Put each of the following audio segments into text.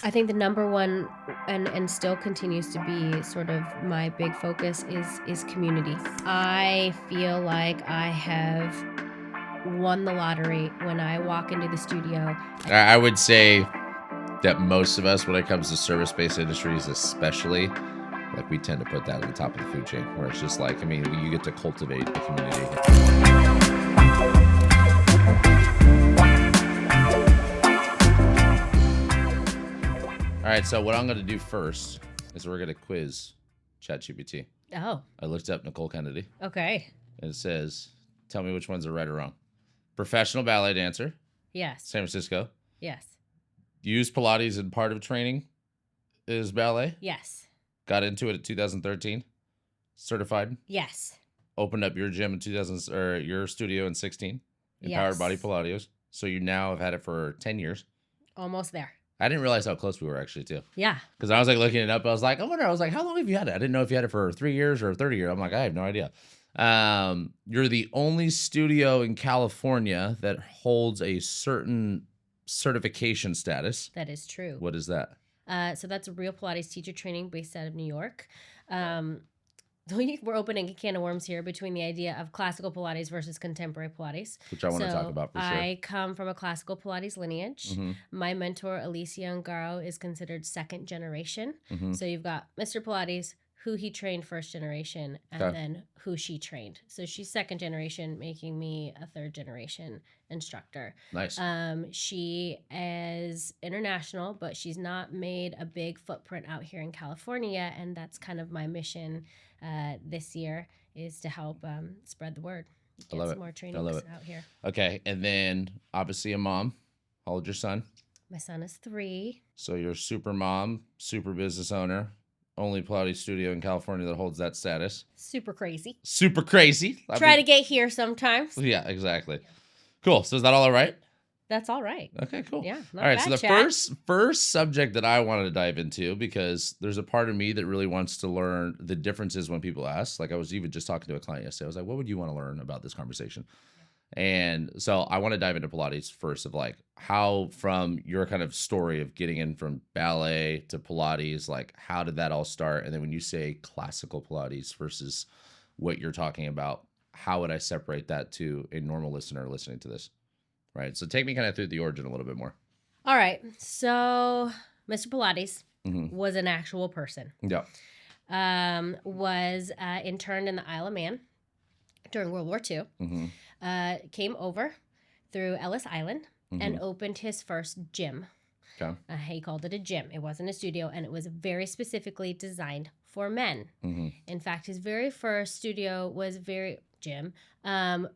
I think the number one and still continues to be sort of my big focus is community. I feel like I have won the lottery when I walk into the studio. I would say that most of us, when it comes to service-based industries especially, like we tend to put that at the top of the food chain, where it's just like, I mean, you get to cultivate the community. All right, so what I'm going to do first is we're going to quiz ChatGPT. Oh. I looked up Nicole Kennedy. Okay. And it says, tell me which ones are right or wrong. Professional ballet dancer. Yes. San Francisco. Yes. Used Pilates and part of training is ballet. Yes. Got into it in 2013. Certified. Yes. Opened up your gym in your studio in 16. Empowered Body Pilates. So you now have had it for 10 years. Almost there. I didn't realize how close we were actually too. Yeah. Because I was like looking it up. I was like, how long have you had it? I didn't know if you had it for 3 years or 30 years. I'm like, I have no idea. You're the only studio in California that holds a certain certification status. That is true. What is that? So that's a real Pilates teacher training based out of New York. We're opening a can of worms here between the idea of classical Pilates versus contemporary Pilates. Which I want to talk about for sure. I come from a classical Pilates lineage. Mm-hmm. My mentor, Alicia Ungaro, is considered second generation. Mm-hmm. So you've got Mr. Pilates, who he trained first generation, and then who she trained. So she's second generation, making me a third generation instructor. Nice. She is international, but she's not made a big footprint out here in California, and that's kind of my mission this year, is to help spread the word. Get some more trainings out here. Okay, and then obviously a mom. How old's your son? My son is 3. So you're super mom, super business owner. Only Pilates studio in California that holds that status. Super crazy. Super crazy. Try to get here sometimes. Yeah, exactly. Cool. So is that all right? That's all right. Okay, cool. Yeah. All right. So the first subject that I wanted to dive into, because there's a part of me that really wants to learn the differences when people ask. Like I was even just talking to a client yesterday. I was like, what would you want to learn about this conversation? And so I want to dive into Pilates first, of like how, from your kind of story of getting in from ballet to Pilates, like how did that all start? And then when you say classical Pilates versus what you're talking about, how would I separate that to a normal listener listening to this? Right. So take me kind of through the origin a little bit more. All right. So Mr. Pilates was an actual person. Yeah. Was interned in the Isle of Man during World War II. Mm-hmm. Came over through Ellis Island and opened his first gym. Okay. He called it a gym. It wasn't a studio, and it was very specifically designed for men. Mm-hmm. In fact, his very first studio was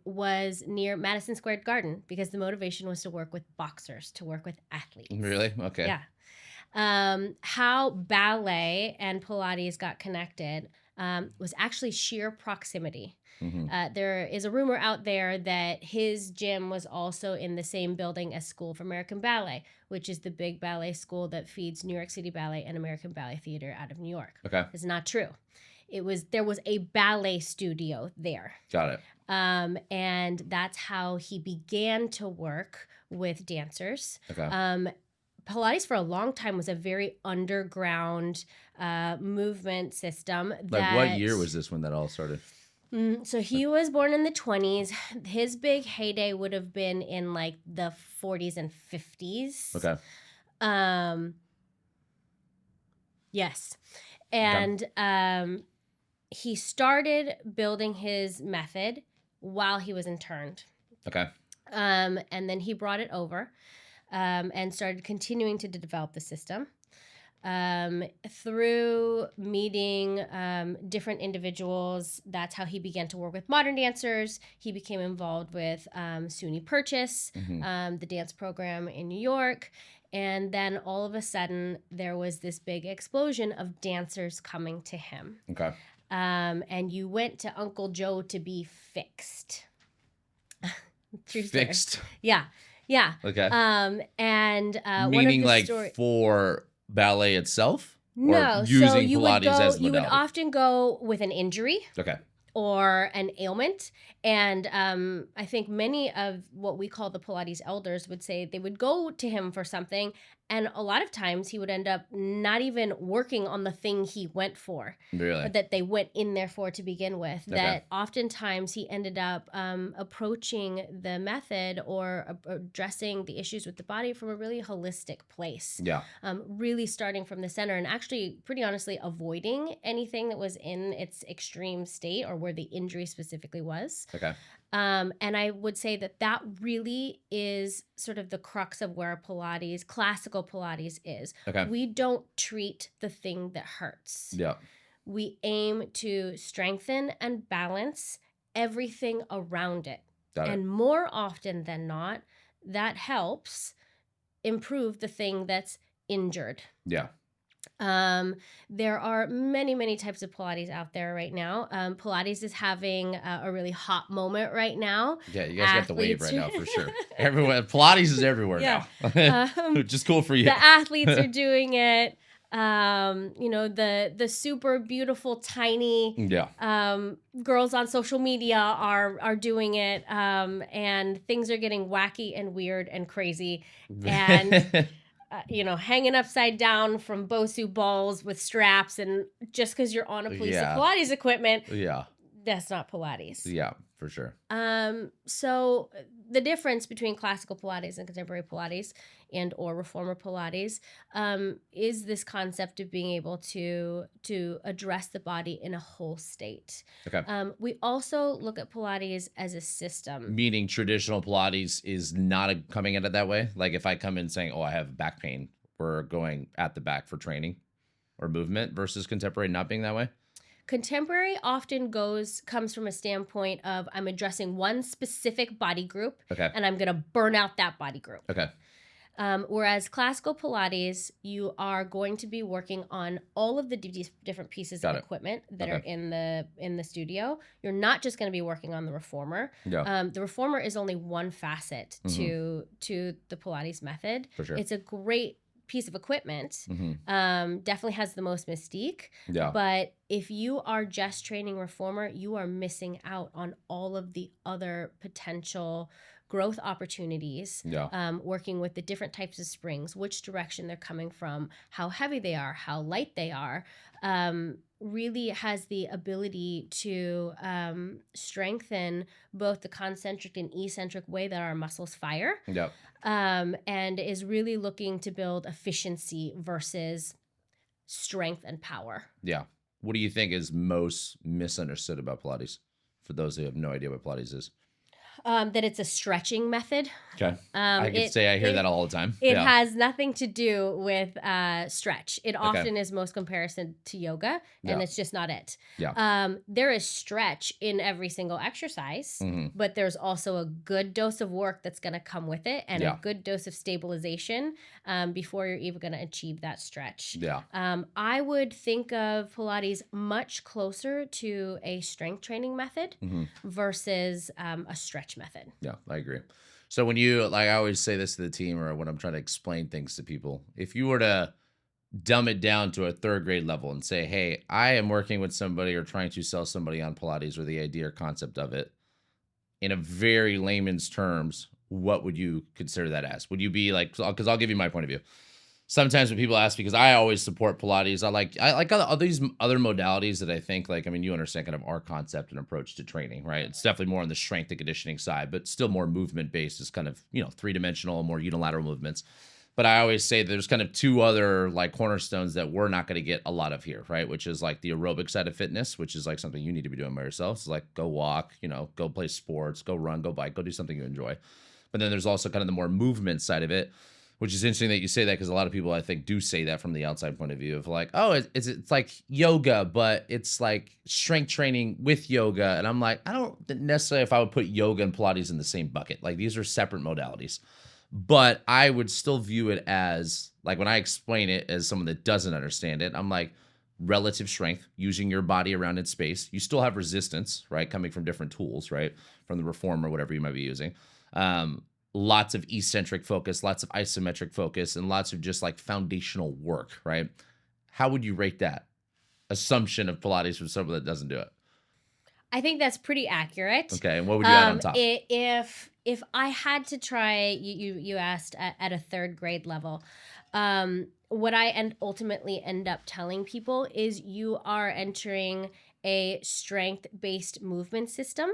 was near Madison Square Garden, because the motivation was to work with boxers, to work with athletes. Really? Okay. Yeah. How ballet and Pilates got connected was actually sheer proximity. Mm-hmm. There is a rumor out there that his gym was also in the same building as School of American Ballet, which is the big ballet school that feeds New York City Ballet and American Ballet Theater out of New York. Okay. It's not true. There was a ballet studio there. Got it. And that's how he began to work with dancers. Okay. Pilates for a long time was a very underground movement system. What year was this when that all started? So he was born in the 20s. His big heyday would have been in like the 40s and 50s. Okay. Yes. And he started building his method while he was interned. Okay. And then he brought it over and started continuing to develop the system. Through meeting different individuals, that's how he began to work with modern dancers. He became involved with SUNY Purchase, the dance program in New York. And then all of a sudden, there was this big explosion of dancers coming to him. Okay. And you went to Uncle Joe to be fixed. True fixed? Story. Yeah. Yeah. Okay. And meaning like for ballet itself? No. Or using so you Pilates would go, as a modality? You would often go with an injury. Okay. Or an ailment. And I think many of what we call the Pilates elders would say they would go to him for something, And a lot of times he would end up not even working on the thing he went for, Really? or that they went in there for to begin with. Okay. That oftentimes he ended up approaching the method or addressing the issues with the body from a really holistic place. Yeah. Really starting from the center and actually, pretty honestly, avoiding anything that was in its extreme state or where the injury specifically was. Okay. And I would say that really is sort of the crux of where Pilates, classical Pilates is. Okay. We don't treat the thing that hurts. Yeah. We aim to strengthen and balance everything around it. Got it. And more often than not, that helps improve the thing that's injured. Yeah. There are many types of Pilates out there right now. Pilates is having a really hot moment right now. Yeah, you guys got the wave right now for sure. Everywhere, Pilates is everywhere now, which is cool for you. The athletes are doing it. The super beautiful tiny girls on social media are doing it, and things are getting wacky and weird and crazy and. Hanging upside down from Bosu balls with straps, and just because you're on a piece of Pilates equipment, that's not Pilates. Yeah, for sure. So the difference between classical Pilates and contemporary Pilates and or reformer Pilates is this concept of being able to address the body in a whole state. Okay. We also look at Pilates as a system. Meaning traditional Pilates is not coming at it that way? Like if I come in saying, oh, I have back pain, we're going at the back for training or movement versus contemporary not being that way? Contemporary often comes from a standpoint of I'm addressing one specific body group, and I'm going to burn out that body group. Okay. Whereas classical Pilates, you are going to be working on all of the different pieces of equipment that are in the studio. You're not just going to be working on the reformer. The reformer is only one facet to the Pilates method. For sure. It's a great piece of equipment. Definitely has the most mystique. But if you are just training reformer, you are missing out on all of the other potential growth opportunities, working with the different types of springs, which direction they're coming from, how heavy they are, how light they are, really has the ability to strengthen both the concentric and eccentric way that our muscles fire, and is really looking to build efficiency versus strength and power. Yeah. What do you think is most misunderstood about Pilates for those who have no idea what Pilates is? That it's a stretching method. Okay. I could say I hear that all the time. It has nothing to do with stretch. It often is most comparison to yoga, and it's just not it. There is stretch in every single exercise, but there's also a good dose of work that's going to come with it, and a good dose of stabilization before you're even going to achieve that stretch. I would think of Pilates much closer to a strength training method versus a stretch method. Yeah, I agree. So when you, like, I always say this to the team or when I'm trying to explain things to people, if you were to dumb it down to a third grade level and say, hey, I am working with somebody or trying to sell somebody on Pilates or the idea or concept of it in a very layman's terms, what would you consider that as? Would you be like, because I'll give you my point of view. Sometimes when people ask me, because I always support Pilates, I like all these other modalities that I think, like, I mean, you understand kind of our concept and approach to training, right? It's definitely more on the strength and conditioning side, but still more movement based is kind of, three-dimensional, more unilateral movements. But I always say there's kind of two other like cornerstones that we're not going to get a lot of here, right? Which is like the aerobic side of fitness, which is like something you need to be doing by yourself. So like go walk, go play sports, go run, go bike, go do something you enjoy. But then there's also kind of the more movement side of it, which is interesting that you say that because a lot of people, I think, do say that from the outside point of view of like, oh, it's like yoga, but it's like strength training with yoga. And I'm like, I don't necessarily if I would put yoga and Pilates in the same bucket. Like these are separate modalities. But I would still view it as, like when I explain it as someone that doesn't understand it, I'm like relative strength, using your body around in space. You still have resistance, right? Coming from different tools, right? From the reform or whatever you might be using. Lots of eccentric focus, lots of isometric focus, and lots of just like foundational work, right? How would you rate that assumption of Pilates for someone that doesn't do it? I think that's pretty accurate. Okay, and what would you add on top? If I had to try, you asked at a third grade level, What I ultimately end up telling people is you are entering a strength-based movement system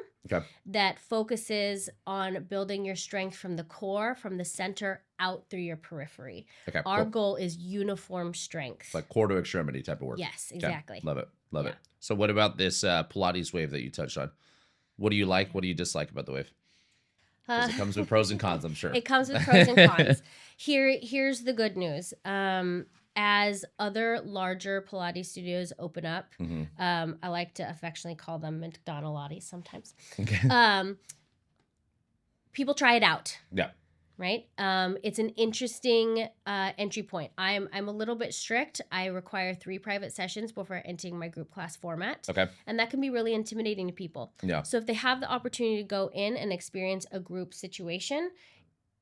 that focuses on building your strength from the core, from the center, out through your periphery. Our goal is uniform strength. Like core to extremity type of work. Yes, exactly. Love it. Love it. So what about this Pilates wave that you touched on? What do you like? What do you dislike about the wave? Because it comes with pros and cons, I'm sure. It comes with pros and cons. Here's the good news. As other larger Pilates studios open up, I like to affectionately call them McDonald's sometimes. People try it out. Yeah. Right? It's an interesting entry point. I'm a little bit strict. I require 3 private sessions before entering my group class format. And that can be really intimidating to people. Yeah. So if they have the opportunity to go in and experience a group situation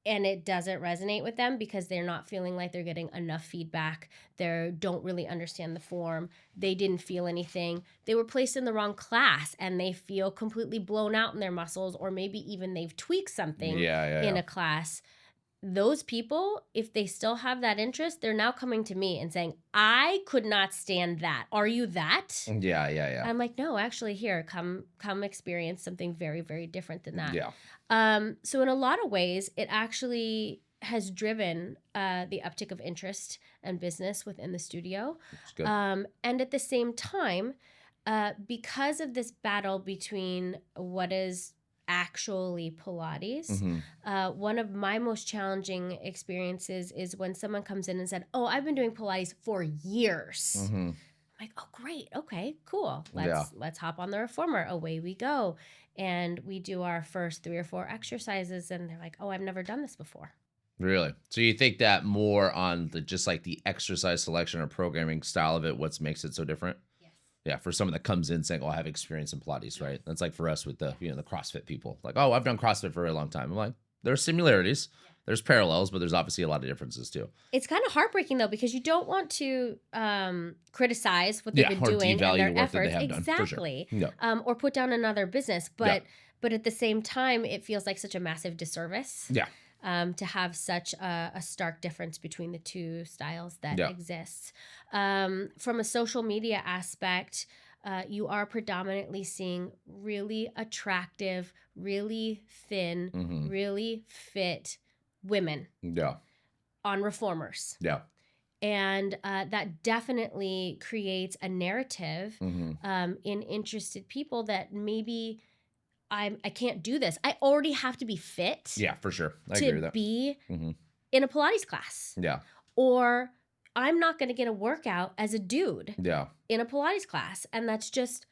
and it doesn't resonate with them because they're not feeling like they're getting enough feedback, they don't really understand the form, they didn't feel anything, they were placed in the wrong class and they feel completely blown out in their muscles, or maybe even they've tweaked something in a class. Those people, if they still have that interest, they're now coming to me and saying, I could not stand that. Are you that? Yeah. I'm like, no, actually, here, come experience something very, very different than that. Yeah. So in a lot of ways, it actually has driven the uptick of interest and business within the studio. That's good. And at the same time, because of this battle between what is actually Pilates, one of my most challenging experiences is when someone comes in and said, oh, I've been doing Pilates for years. I'm like, oh, great. Okay, cool. Let's hop on the reformer. Away we go. And we do our first 3 or 4 exercises and they're like, oh, I've never done this before. Really? So you think that more on just like the exercise selection or programming style of it, what makes it so different? Yeah, for someone that comes in saying, oh, I have experience in Pilates, right? That's like for us with the, the CrossFit people. Like, oh, I've done CrossFit for a long time. I'm like, there's similarities, there's parallels, but there's obviously a lot of differences too. It's kind of heartbreaking though, because you don't want to criticize what they've been doing and their efforts. Exactly. Sure. Or put down another business. But at the same time, it feels like such a massive disservice. To have such a stark difference between the two styles that exists. From a social media aspect, you are predominantly seeing really attractive, really thin, really fit women on reformers. And that definitely creates a narrative in interested people that maybe I can't do this. I already have to be fit. Yeah, for sure. I agree with that. To be in a Pilates class. Or I'm not going to get a workout as a dude in a Pilates class. And that's just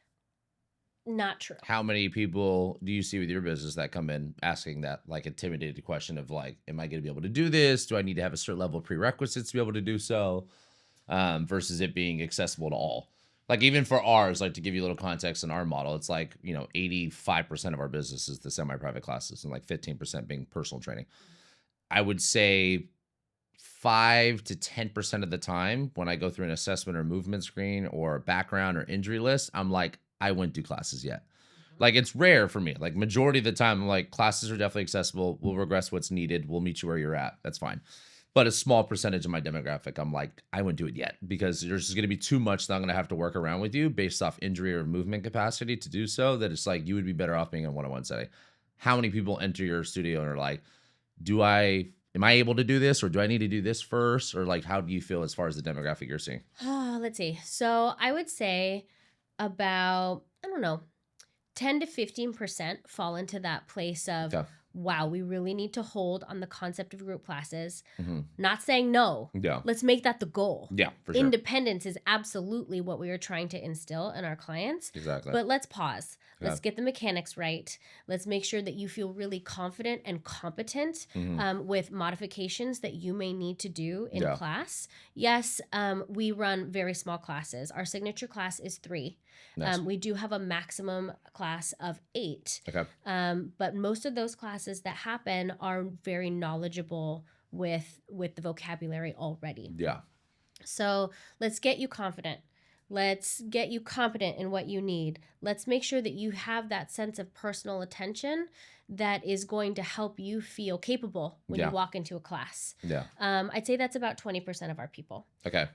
not true. How many people do you see with your business that come in asking that like intimidated question of like, am I going to be able to do this? Do I need to have a certain level of prerequisites to be able to do so? Versus it being accessible to all. Like even for ours, like to give you a little context in our model, it's like, 85% of our business is the semi-private classes and like 15% being personal training. I would say 5 to 10% of the time when I go through an assessment or movement screen or background or injury list, I'm like, I wouldn't do classes yet. Like it's rare for me. Like majority of the time, I'm like, classes are definitely accessible. We'll regress what's needed. We'll meet you where you're at. That's fine. But a small percentage of my demographic, I'm like, I wouldn't do it yet because there's just going to be too much that I'm going to have to work around with you based off injury or movement capacity to do so, that it's like you would be better off being in a one-on-one setting. How many people enter your studio and are like, am I able to do this, or do I need to do this first? Or like, how do you feel as far as the demographic you're seeing? Let's see. So I would say about, 10 to 15% fall into that place of, wow, we really need to hold on the concept of group classes. Not saying no. Let's make that the goal. Yeah, for sure. Independence is absolutely what we are trying to instill in our clients. Exactly. But let's pause. Let's get the mechanics right. Let's make sure that you feel really confident and competent with modifications that you may need to do in class. Yes, we run very small classes. Our signature class is 3. Nice. We do have a maximum class of 8. But most of those classes that happen are very knowledgeable with the vocabulary already. So let's get you confident. Let's get you competent in what you need. Let's make sure that you have that sense of personal attention that is going to help you feel capable when you walk into a class. Yeah. I'd say that's about 20% of our people. Okay.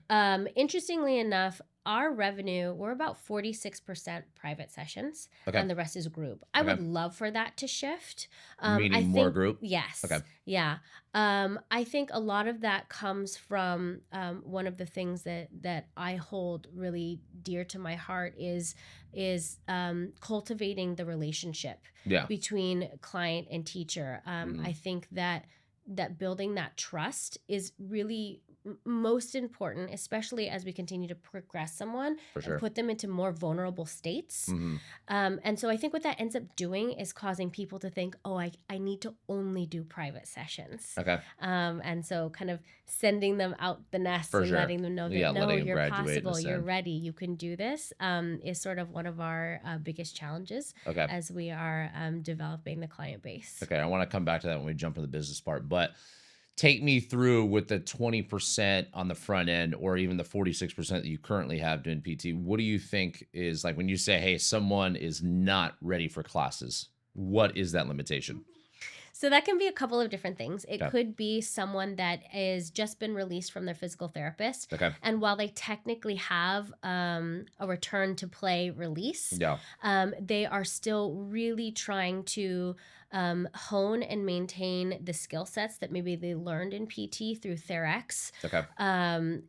Interestingly enough, our revenue, we're about 46% private sessions, and the rest is group. I would love for that to shift. Meaning more group? Yes. Okay. Yeah. I think a lot of that comes from one of the things that I hold really dear to my heart is cultivating the relationship between client and teacher. I think that building that trust is really most important, especially as we continue to progress someone and put them into more vulnerable states. And so I think what that ends up doing is causing people to think, oh, I need to only do private sessions. And so kind of sending them out the nest and letting them know that, no, you're possible, you're ready, you can do this, is sort of one of our biggest challenges as we are developing the client base. Okay, I want to come back to that when we jump into the business part, but take me through with the 20% on the front end, or even the 46% that you currently have doing PT. What do you think is, like, when you say, hey, someone is not ready for classes, what is that limitation? So that can be a couple of different things. It could be someone that is just been released from their physical therapist. And while they technically have a return to play release, they are still really trying to hone and maintain the skill sets that maybe they learned in PT through TheraX,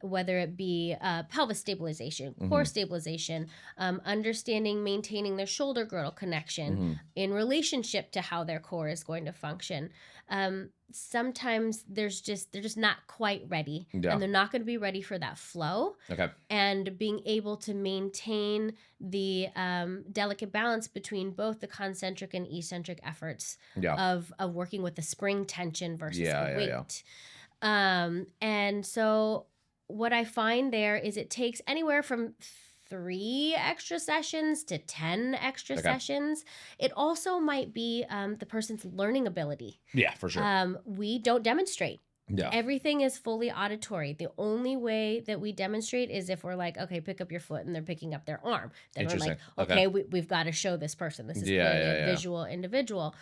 whether it be pelvis stabilization, core stabilization, understanding, maintaining their shoulder girdle connection in relationship to how their core is going to function. Sometimes they're just not quite ready, and they're not going to be ready for that flow. And being able to maintain the delicate balance between both the concentric and eccentric efforts of working with the spring tension versus the weight. And so what I find there is it takes anywhere from 3 extra sessions to 10 extra sessions. It also might be the person's learning ability. Yeah, for sure. We don't demonstrate. Everything is fully auditory. The only way that we demonstrate is if we're like, okay, pick up your foot, and they're picking up their arm. Then we're like, okay, we've got to show this person. This is clearly a visual individual.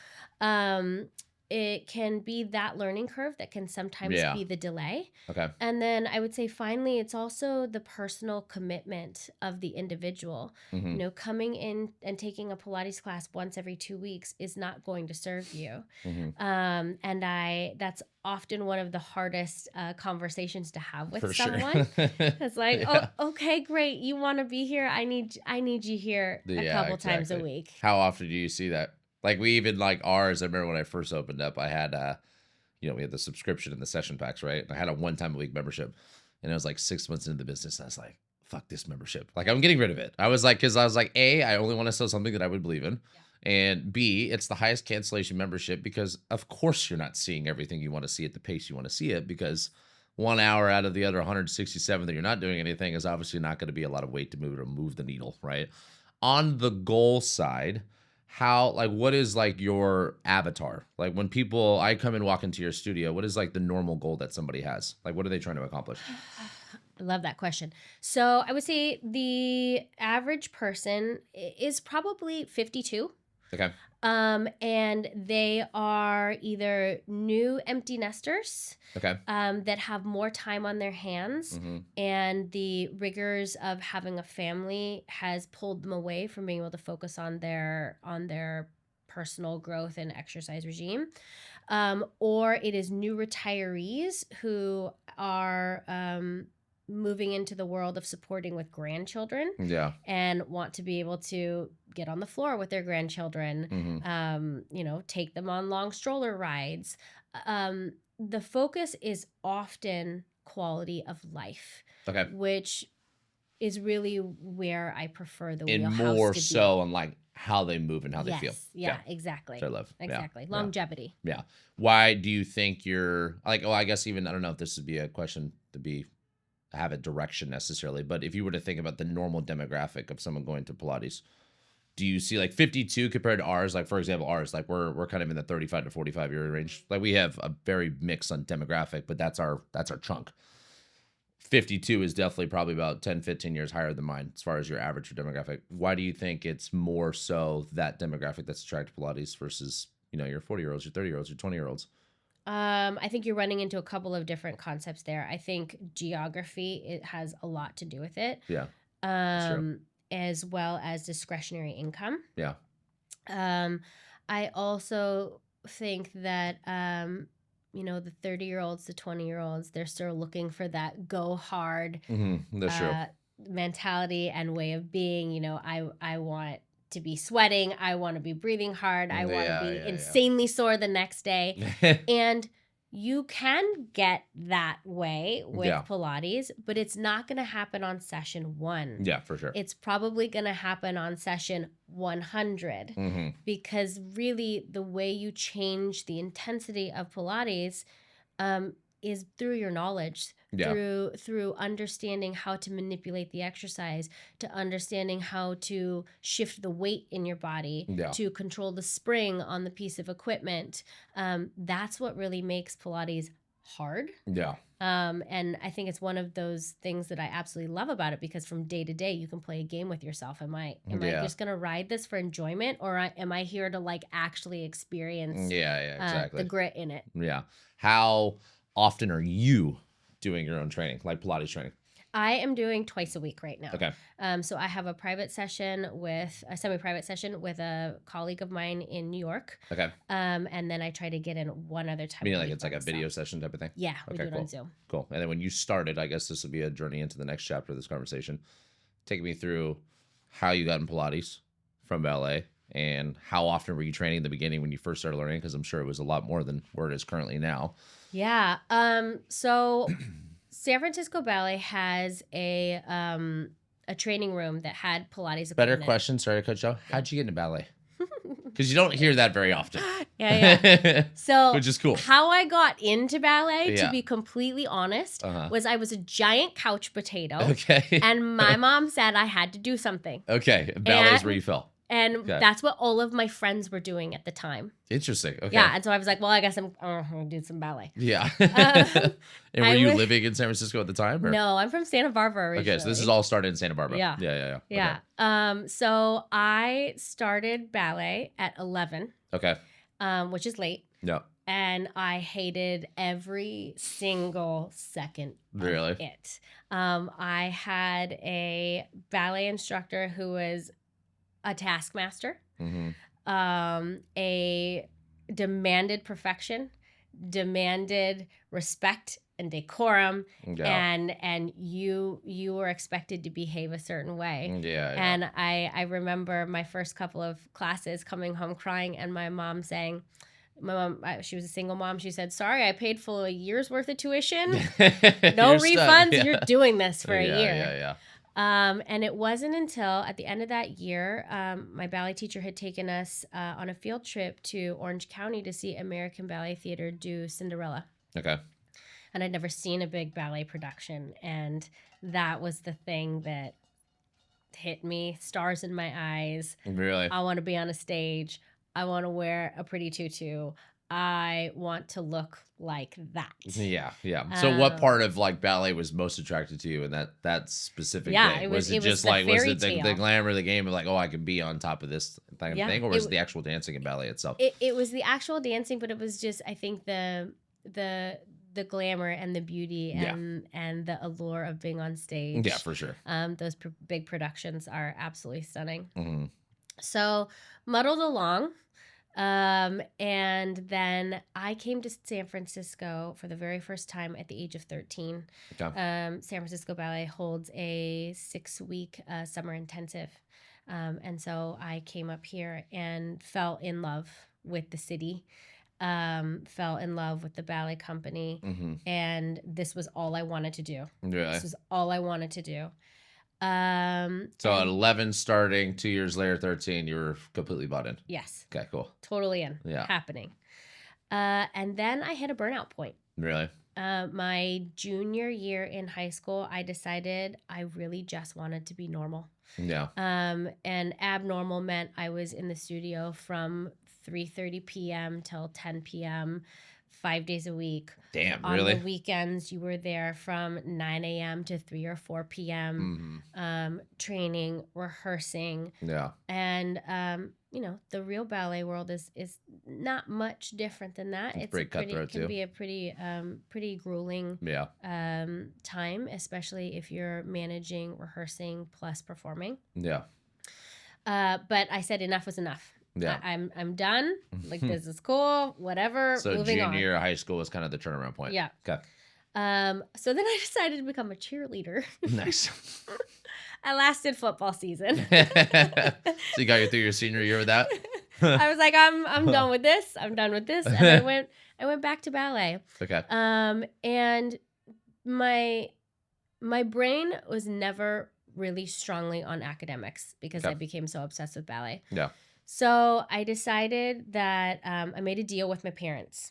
It can be that learning curve that can sometimes be the delay. And then I would say finally, it's also the personal commitment of the individual. You know, coming in and taking a Pilates class once every 2 weeks is not going to serve you. And that's often one of the hardest conversations to have with someone. It's like, oh, okay, great. You want to be here? I need you here a couple times a week. How often do you see that? Like, we even, like, ours, I remember when I first opened up, I had, we had the subscription and the session packs, right? I had a 1-time-a-week membership, and it was like 6 months into the business, and I was like, fuck this membership. Like, I'm getting rid of it. I was like, A, I only want to sell something that I would believe in, and B, it's the highest cancellation membership because, of course, you're not seeing everything you want to see at the pace you want to see it, because 1 hour out of the other 167 that you're not doing anything is obviously not going to be a lot of weight to move the needle, right? On the goal side, what is like your avatar? Like, when I come and walk into your studio, what is like the normal goal that somebody has? Like, what are they trying to accomplish? I love that question. So I would say the average person is probably 52. And they are either new empty nesters that have more time on their hands, and the rigors of having a family has pulled them away from being able to focus on their personal growth and exercise regime. Or it is new retirees who are moving into the world of supporting with grandchildren and want to be able to get on the floor with their grandchildren, take them on long stroller rides. The focus is often quality of life, which is really where I prefer the wheelhouse to be. And more so on like how they move and how they feel. Yeah, exactly. Which I love. Exactly. Longevity. Yeah. Why do you think you're like, well, I guess even, I don't know if this would be a question to have a direction necessarily, but if you were to think about the normal demographic of someone going to Pilates, do you see like 52 compared to ours? Like, for example, ours, like we're kind of in the 35 to 45 year range. Like, we have a very mix on demographic, but that's our chunk. 52 is definitely probably about 10, 15 years higher than mine as far as your average or demographic. Why do you think it's more so that demographic that's attracted to Pilates versus, your 40-year-olds, your 30-year-olds, your 20-year-olds? I think you're running into a couple of different concepts there. I think geography, it has a lot to do with it. Yeah, that's true. As well as discretionary income. Yeah. I also think that, the 30-year-olds, the 20-year-olds, they're still looking for that go hard That's true. mentality and way of being. I want to be sweating. I want to be breathing hard. I want to be insanely sore the next day. And you can get that way with Pilates, but it's not going to happen on session 1. Yeah, for sure. It's probably going to happen on session 100 because really the way you change the intensity of Pilates is through your knowledge, through understanding how to manipulate the exercise, to understanding how to shift the weight in your body, to control the spring on the piece of equipment. That's what really makes Pilates hard. Yeah. And I think it's one of those things that I absolutely love about it because from day to day you can play a game with yourself. Am I just gonna ride this for enjoyment, or am I here to actually experience exactly the grit in it? Yeah. How often are you doing your own training, like Pilates training? I am doing twice a week right now. Okay. So I have a semi-private session with a colleague of mine in New York. Okay. And then I try to get in one other time. Meaning it's like a video session type of thing? Yeah, we do it on Zoom. Cool. And then when you started, I guess this would be a journey into the next chapter of this conversation. Take me through how you got in Pilates from ballet and how often were you training in the beginning when you first started learning? Because I'm sure it was a lot more than where it is currently now. Yeah. So San Francisco Ballet has a training room that had Pilates equipment. Better question. Sorry to cut you off. How'd you get into ballet? Because you don't hear that very often. Yeah. So, which is cool. How I got into ballet, to be completely honest, was I was a giant couch potato. Okay. And my mom said I had to do something. Okay. Ballet is where you fell. And that's what all of my friends were doing at the time. Interesting. Okay. Yeah. And so I was like, well, I guess I'm going to do some ballet. Yeah. And were you living in San Francisco at the time? Or? No, I'm from Santa Barbara originally. Okay. So this is all started in Santa Barbara. Yeah. Yeah. Okay. So I started ballet at 11. Okay. Which is late. Yeah. And I hated every single second of it. I had a ballet instructor who was a taskmaster, a demanded perfection, demanded respect and decorum, and you were expected to behave a certain way. And I remember my first couple of classes coming home crying, and my mom saying, she was a single mom. She said, "Sorry, I paid for a year's worth of tuition. No refunds. You're doing this for a year." Yeah. And it wasn't until at the end of that year, my ballet teacher had taken us on a field trip to Orange County to see American Ballet Theater do Cinderella. Okay. And I'd never seen a big ballet production. And that was the thing that hit me. Stars in my eyes. Really? I want to be on a stage. I want to wear a pretty tutu. I want to look like that. Yeah. So what part of ballet was most attracted to you in that specific thing? Was it just was it the glamour, the game of I can be on top of this kind of thing, or was it the actual dancing in ballet itself? It was the actual dancing, but it was just, I think, the glamour and the beauty and the allure of being on stage. Yeah, for sure. Those big productions are absolutely stunning. Mm-hmm. So muddled along. And then I came to San Francisco for the very first time at the age of 13. Okay. San Francisco Ballet holds a 6-week summer intensive. And so I came up here and fell in love with the city, fell in love with the ballet company. And this was all I wanted to do. Really? This was all I wanted to do. So at 11 starting, 2 years later, 13, you were completely bought in. Yes. Okay, cool. Totally in. Yeah. Happening. And then I hit a burnout point. Really? My junior year in high school, I decided I really just wanted to be normal. Yeah. And abnormal meant I was in the studio from 3:30 p.m. till 10 p.m., 5 days a week. Damn, On really? the weekends, you were there from 9 a.m. to 3 or 4 p.m. Training, rehearsing. Yeah. And, the real ballet world is not much different than that. It's pretty cutthroat, it can too. be a pretty grueling time, especially if you're managing, rehearsing, plus performing. Yeah. But I said enough was enough. Yeah. I'm done. Like, this is cool. Whatever. So moving junior on. year of high school was kind of the turnaround point. Yeah. Okay. So then I decided to become a cheerleader. Nice. I lasted football season. So you got through your senior year with that? I was like, I'm done with this. I'm done with this. And I went back to ballet. Okay. And my brain was never really strongly on academics because I became so obsessed with ballet. Yeah. So I decided that I made a deal with my parents.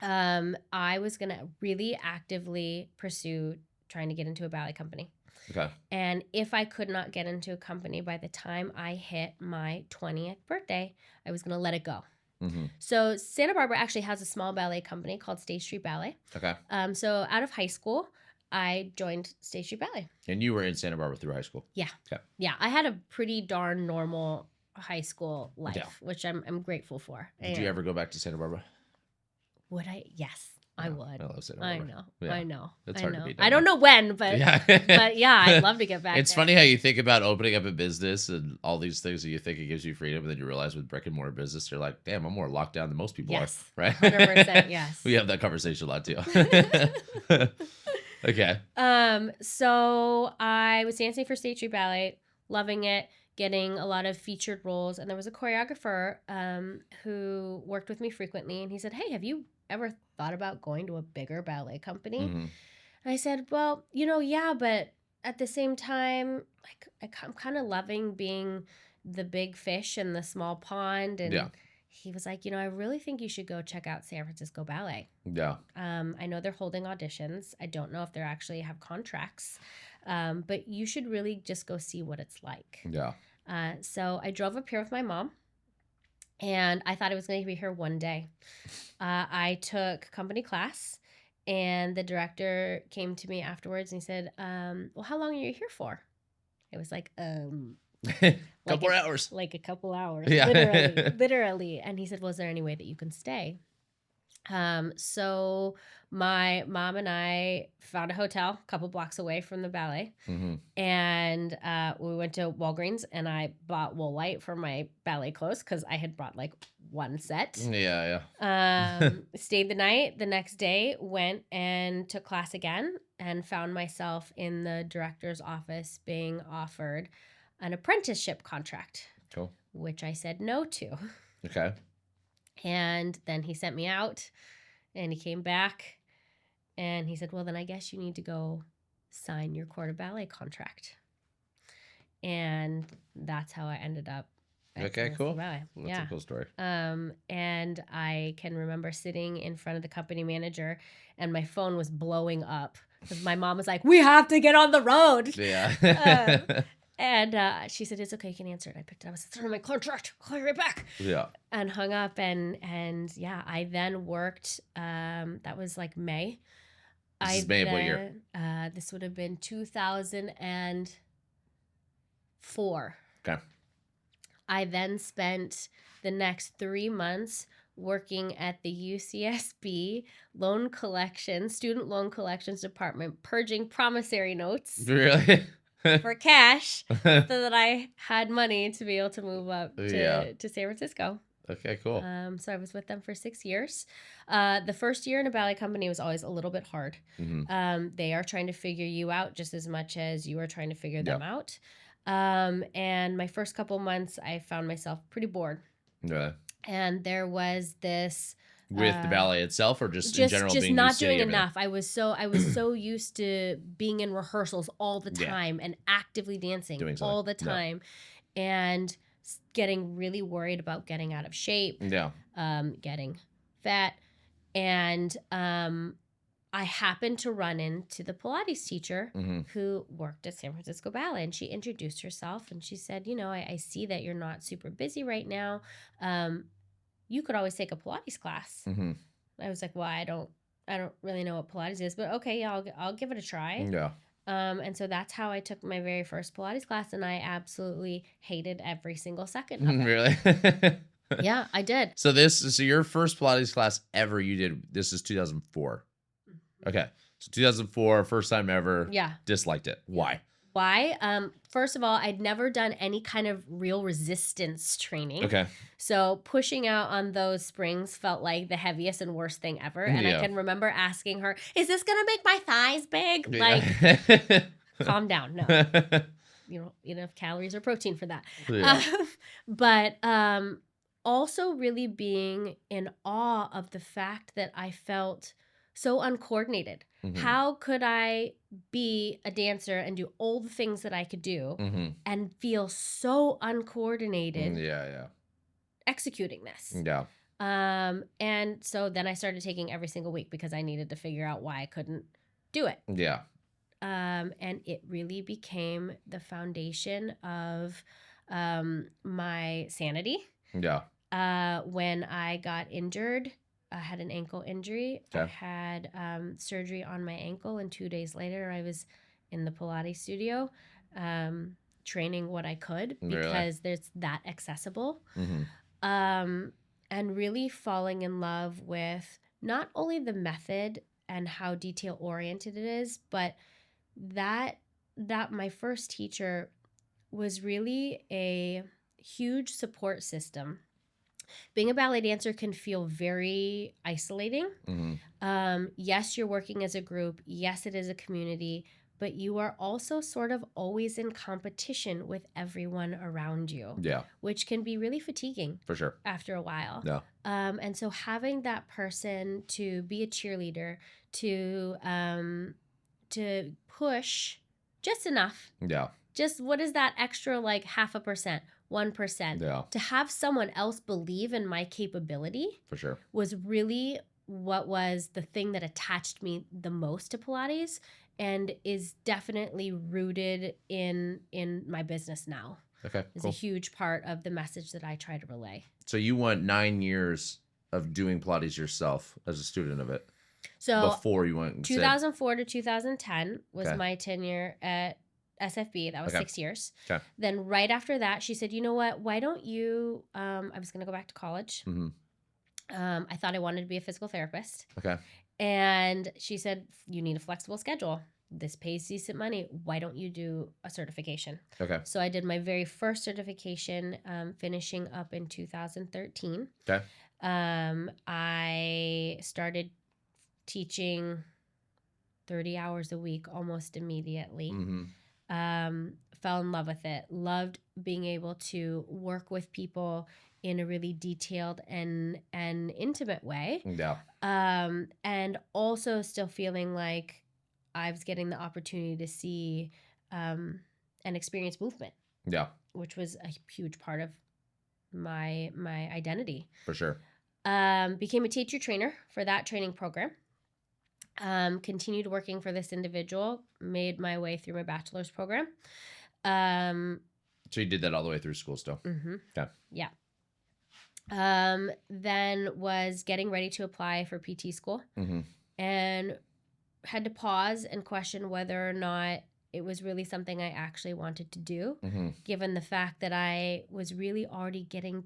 I was going to really actively pursue trying to get into a ballet company. Okay. And if I could not get into a company by the time I hit my 20th birthday, I was going to let it go. So Santa Barbara actually has a small ballet company called State Street Ballet. Okay. So out of high school, I joined State Street Ballet. And you were in Santa Barbara through high school? Yeah. Okay. Yeah, I had a pretty darn normal high school life, which I'm grateful for. Did you ever go back to Santa Barbara? Would I? Yes, I would. I love Santa Barbara. I know. It's hard to beat. I don't know when, but but yeah, I'd love to get back. It's funny how you think about opening up a business and all these things that you think it gives you freedom, and then you realize with brick and mortar business, you're like, damn, I'm more locked down than most people are. Right? 100%. Yes. We have that conversation a lot too. Okay. So I was dancing for State Street Ballet, loving it, getting a lot of featured roles. And there was a choreographer who worked with me frequently. And he said, hey, have you ever thought about going to a bigger ballet company? And I said, well, yeah, but at the same time, like I'm kind of loving being the big fish in the small pond. And he was like, I really think you should go check out San Francisco Ballet. Yeah. I know they're holding auditions. I don't know if they actually have contracts, but you should really just go see what it's like. Yeah. So I drove up here with my mom, and I thought I was going to be here one day. I took company class, and the director came to me afterwards and he said, well, how long are you here for? I was like, couple hours. Like a couple hours. Yeah. Literally. And he said, well, is there any way that you can stay? So my mom and I found a hotel a couple blocks away from the ballet. And we went to Walgreens, and I bought Woolite for my ballet clothes because I had brought like one set. Yeah. Stayed the night. The next day went and took class again and found myself in the director's office being offered an apprenticeship contract. Cool. Which I said no to. Okay. And then he sent me out, and he came back, and he said, well, then I guess you need to go sign your corps de ballet contract. And that's how I ended up. Okay, cool. Ballet. That's a cool story. And I can remember sitting in front of the company manager, and my phone was blowing up because my mom was like, we have to get on the road. Yeah. And she said, it's okay, you can answer it. I picked it up. I said, it's on my contract. I'll call you right back. Yeah. And hung up. And yeah, I then worked, that was like May. This is May of what year? This would have been 2004. Okay. I then spent the next 3 months working at the UCSB student loan collections department, purging promissory notes. Really? For cash so that I had money to be able to move up to San Francisco. Okay, cool. So I was with them for 6 years. The first year in a ballet company was always a little bit hard. They are trying to figure you out just as much as you are trying to figure them out. And my first couple months, I found myself pretty bored. Yeah. And there was this... With the ballet itself, or just in general, just being not used to doing everything? enough. I was so used to being in rehearsals all the time and actively dancing all the time, and getting really worried about getting out of shape. Yeah, getting fat, and I happened to run into the Pilates teacher who worked at San Francisco Ballet, and she introduced herself, and she said, I see that you're not super busy right now. You could always take a Pilates class. I was like, well, I don't really know what Pilates is, but okay, yeah, I'll give it a try. Yeah. And so that's how I took my very first Pilates class, and I absolutely hated every single second of it. Really? Yeah, I did. So your first Pilates class ever you did, this is 2004. Okay. So 2004, first time ever. Yeah. Disliked it. Why? Why? First of all, I'd never done any kind of real resistance training. Okay. So pushing out on those springs felt like the heaviest and worst thing ever. And I can remember asking her, is this going to make my thighs big? Like, calm down. No. You don't eat enough calories or protein for that. Yeah. But also really being in awe of the fact that I felt so uncoordinated. Mhm. How could I be a dancer and do all the things that I could do and feel so uncoordinated Yeah. executing this? Yeah. And so then I started taking every single week because I needed to figure out why I couldn't do it. Yeah. And it really became the foundation of my sanity. Yeah. When I got injured, I had an ankle injury. Okay. I had surgery on my ankle, and 2 days later, I was in the Pilates studio training what I could because there's that accessible. And really falling in love with not only the method and how detail oriented it is, but that my first teacher was really a huge support system. Being a ballet dancer can feel very isolating. Yes, you're working as a group. Yes, it is a community, but you are also sort of always in competition with everyone around you. Yeah. Which can be really fatiguing. For sure. After a while. Yeah. And so having that person to be a cheerleader, to push just enough. Yeah. Just what is that extra, like 0.5%, 1%? Yeah. To have someone else believe in my capability For sure. was really what was the thing that attached me the most to Pilates, and is definitely rooted in my business now. Okay. It's a huge part of the message that I try to relay. So you went 9 years of doing Pilates yourself as a student of it. So before you went 2004 to 2010 was my tenure at SFB. That was 6 years. Okay. Then right after that, she said, you know what, why don't you, I was going to go back to college. I thought I wanted to be a physical therapist. Okay. And she said, you need a flexible schedule. This pays decent money. Why don't you do a certification? Okay. So I did my very first certification, finishing up in 2013. Okay. I started teaching 30 hours a week almost immediately. Fell in love with it. Loved being able to work with people in a really detailed and intimate way. Yeah. And also still feeling like I was getting the opportunity to see and experience movement. Yeah. Which was a huge part of my identity. For sure. Became a teacher trainer for that training program. Continued working for this individual, made my way through my bachelor's program. So you did that all the way through school still? Okay. Yeah. Then was getting ready to apply for PT school and had to pause and question whether or not it was really something I actually wanted to do, given the fact that I was really already getting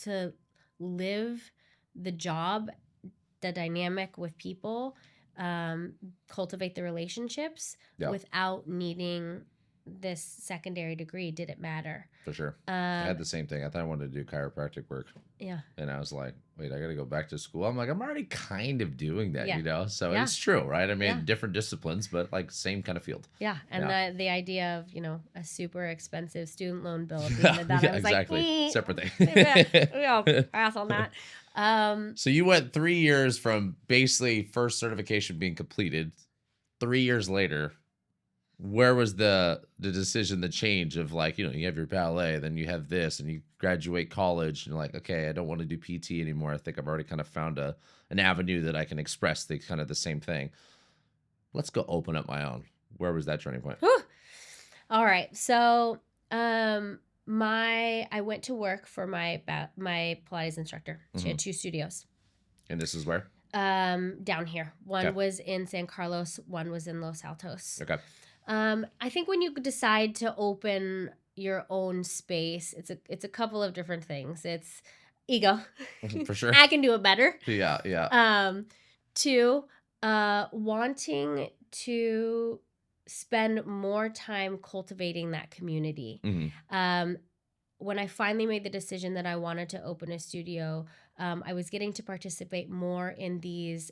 to live the job, the dynamic with people, cultivate the relationships without needing this secondary degree. Did it matter? For sure. I had the same thing. I thought I wanted to do chiropractic work. Yeah. And I was like, wait, I got to go back to school. I'm like, I'm already kind of doing that, Yeah. you know? So Yeah. it's true, right? I mean, Yeah. different disciplines, but like same kind of field. Yeah. And Yeah. the idea of, a super expensive student loan bill at the end of that, I was exactly. like, Separate thing. we'll pass on that. So you went 3 years from basically first certification being completed. 3 years later, where was the decision, the change of like, you have your ballet, then you have this, and you graduate college, and you're like, okay, I don't want to do PT anymore. I think I've already kind of found an avenue that I can express the kind of the same thing. Let's go open up my own. Where was that turning point? Whew. All right. So I went to work for my Pilates instructor. She had 2 studios. And this is where? Down here. One Okay. was in San Carlos. One was in Los Altos. Okay. I think when you decide to open your own space, it's a couple of different things. It's ego. For sure. I can do it better. Yeah. Yeah. Two, wanting to spend more time cultivating that community. Mhm. When I finally made the decision that I wanted to open a studio, I was getting to participate more in these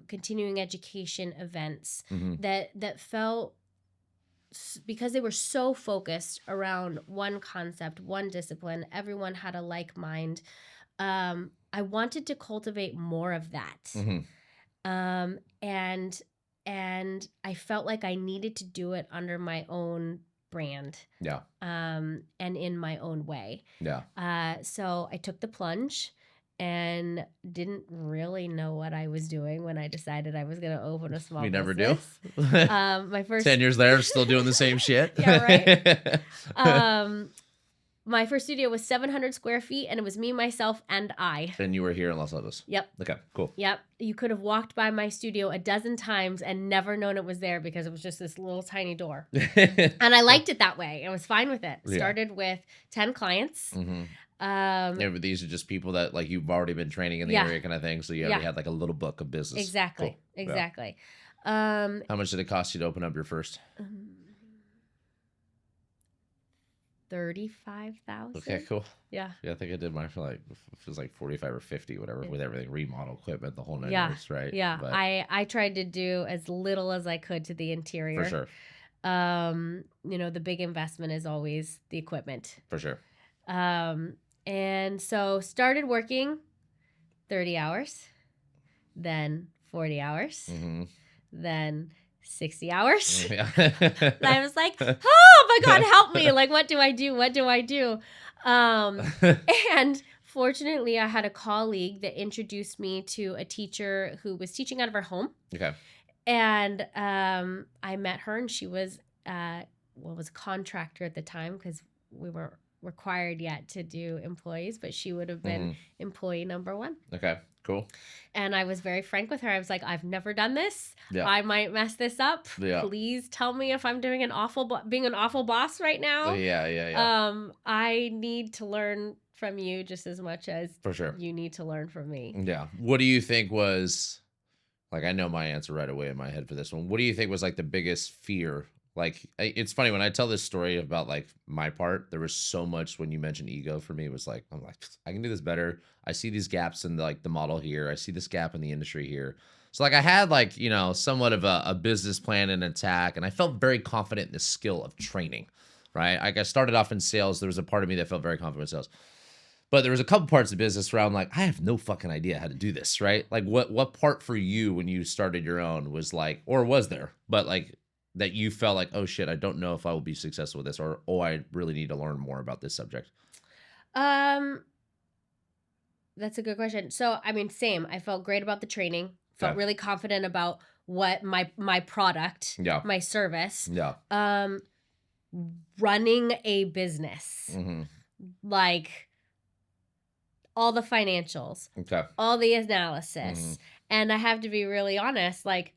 continuing education events Mhm. that felt, because they were so focused around one concept, one discipline, everyone had a like mind. I wanted to cultivate more of that. Mhm. And I felt like I needed to do it under my own brand, Yeah. and in my own way. Yeah. So I took the plunge and didn't really know what I was doing when I decided I was going to open a small We never do. business. My first 10 years later, still doing the same shit. Yeah, right. My first studio was 700 square feet, and it was me, myself, and I. Then you were here in Los Altos. Yep. Okay, cool. Yep. You could have walked by my studio a dozen times and never known it was there because it was just this little tiny door. And I liked it that way. I was fine with it. Yeah. Started with 10 clients. Mm-hmm. Yeah, but these are just people that like you've already been training in the area kind of thing. So you already had like a little book of business. Exactly. Cool. Exactly. Yeah. How much did it cost you to open up your first? 35,000. Okay, cool. Yeah. Yeah, I think I did mine for like, it was like 45 or 50, whatever, with everything, remodel equipment, the whole nine yards, right? Yeah. But I tried to do as little as I could to the interior. for sure. The big investment is always the equipment. For sure. And so started working 30 hours, then 40 hours, Mm-hmm. then 60 hours. Yeah. And I was like, oh my God, help me. Like, what do I do? What do I do? And fortunately, I had a colleague that introduced me to a teacher who was teaching out of her home. Okay. And I met her, and she was, was a contractor at the time because we weren't required yet to do employees, but she would have been employee number one. Okay, cool. And I was very frank with her. I was like, I've never done this. Yeah. I might mess this up. Yeah. Please tell me if I'm doing being an awful boss right now. Yeah. I need to learn from you just as much as For sure. you need to learn from me. Yeah. What do you think was, like, I know my answer right away in my head for this one. What do you think was like the biggest fear? Like, it's funny when I tell this story about like my part, there was so much when you mentioned ego for me. It was like, I'm like, I can do this better. I see these gaps in like the model here. I see this gap in the industry here. So like I had like, somewhat of a business plan and attack, and I felt very confident in the skill of training, right? Like I started off in sales. There was a part of me that felt very confident in sales. But there was a couple parts of business where I'm like, I have no fucking idea how to do this, right? Like what part for you when you started your own was like, or was there, but like that you felt like, oh shit, I don't know if I will be successful with this, or oh, I really need to learn more about this subject? That's a good question. So, I mean, same. I felt great about the training. Felt really confident about what my product, my service. Yeah. Running a business. Mm-hmm. Like all the financials. Okay. All the analysis. And I have to be really honest, like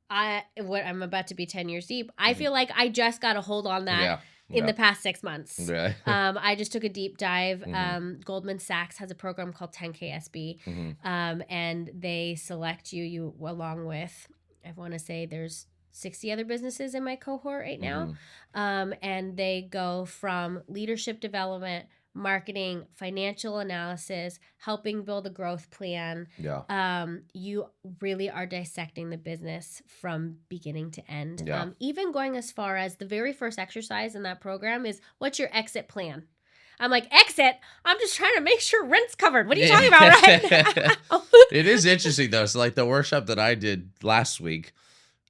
I'm about to be 10 years deep. I feel like I just got a hold on that in the past 6 months. Yeah. I just took a deep dive. Goldman Sachs has a program called 10KSB, and they select you along with, I want to say there's 60 other businesses in my cohort right now. And they go from leadership development, marketing, financial analysis, helping build a growth plan. Yeah. You really are dissecting the business from beginning to end. Yeah. Even going as far as the very first exercise in that program is, what's your exit plan? I'm like, exit? I'm just trying to make sure rent's covered. What are you talking about right now? It is interesting though. So like the workshop that I did last week,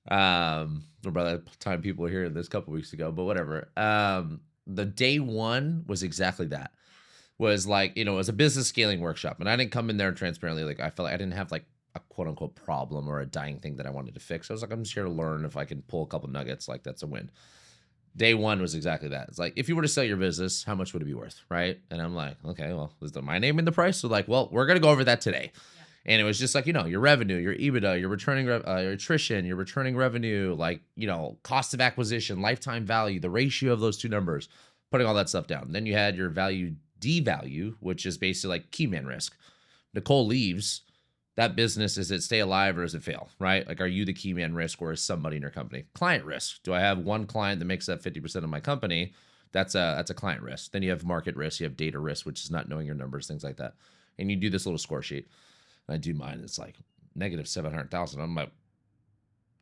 or by the time people are hearing this a couple weeks ago, but whatever. The day one was exactly that. Was like, it was a business scaling workshop. And I didn't come in there transparently. Like I felt like I didn't have like a quote unquote problem or a dying thing that I wanted to fix. I was like, I'm just here to learn. If I can pull a couple nuggets, like that's a win. Day one was exactly that. It's like, if you were to sell your business, how much would it be worth? Right. And I'm like, okay, well, is my name in the price? So like, well, we're going to go over that today. And it was just like, your revenue, your EBITDA, your your attrition, your returning revenue, like, cost of acquisition, lifetime value, the ratio of those two numbers, putting all that stuff down. Then you had your value devalue, which is basically like key man risk. Nicole leaves. That business, is it stay alive or does it fail, right? Like, are you the key man risk or is somebody in your company? Client risk. Do I have one client that makes up 50% of my company? That's a client risk. Then you have market risk. You have data risk, which is not knowing your numbers, things like that. And you do this little score sheet. And I do mine. It's like negative 700,000. I'm like,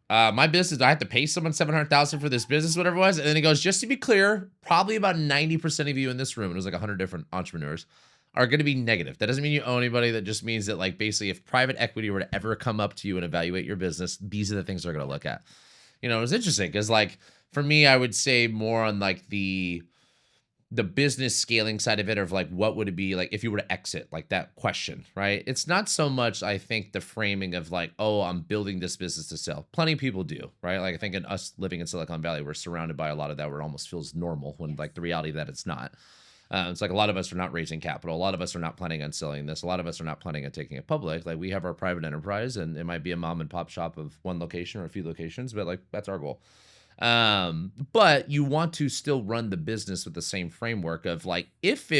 my business, I have to pay someone 700,000 for this business, whatever it was. And then he goes, just to be clear, probably about 90% of you in this room, and it was like 100 different entrepreneurs, are going to be negative. That doesn't mean you own anybody. That just means that, like, basically if private equity were to ever come up to you and evaluate your business, these are the things they're going to look at. It was interesting because, like, for me, I would say more on like the business scaling side of it, of like, what would it be like if you were to exit, like that question, right? It's not so much, I think, the framing of like, oh, I'm building this business to sell. Plenty of people do, right? Like, I think in us living in Silicon Valley, we're surrounded by a lot of that where it almost feels normal when like the reality that it's not. It's like a lot of us are not raising capital. A lot of us are not planning on selling this. A lot of us are not planning on taking it public. Like, we have our private enterprise, and it might be a mom and pop shop of one location or a few locations, but like that's our goal. But you want to still run the business with the same framework of like, if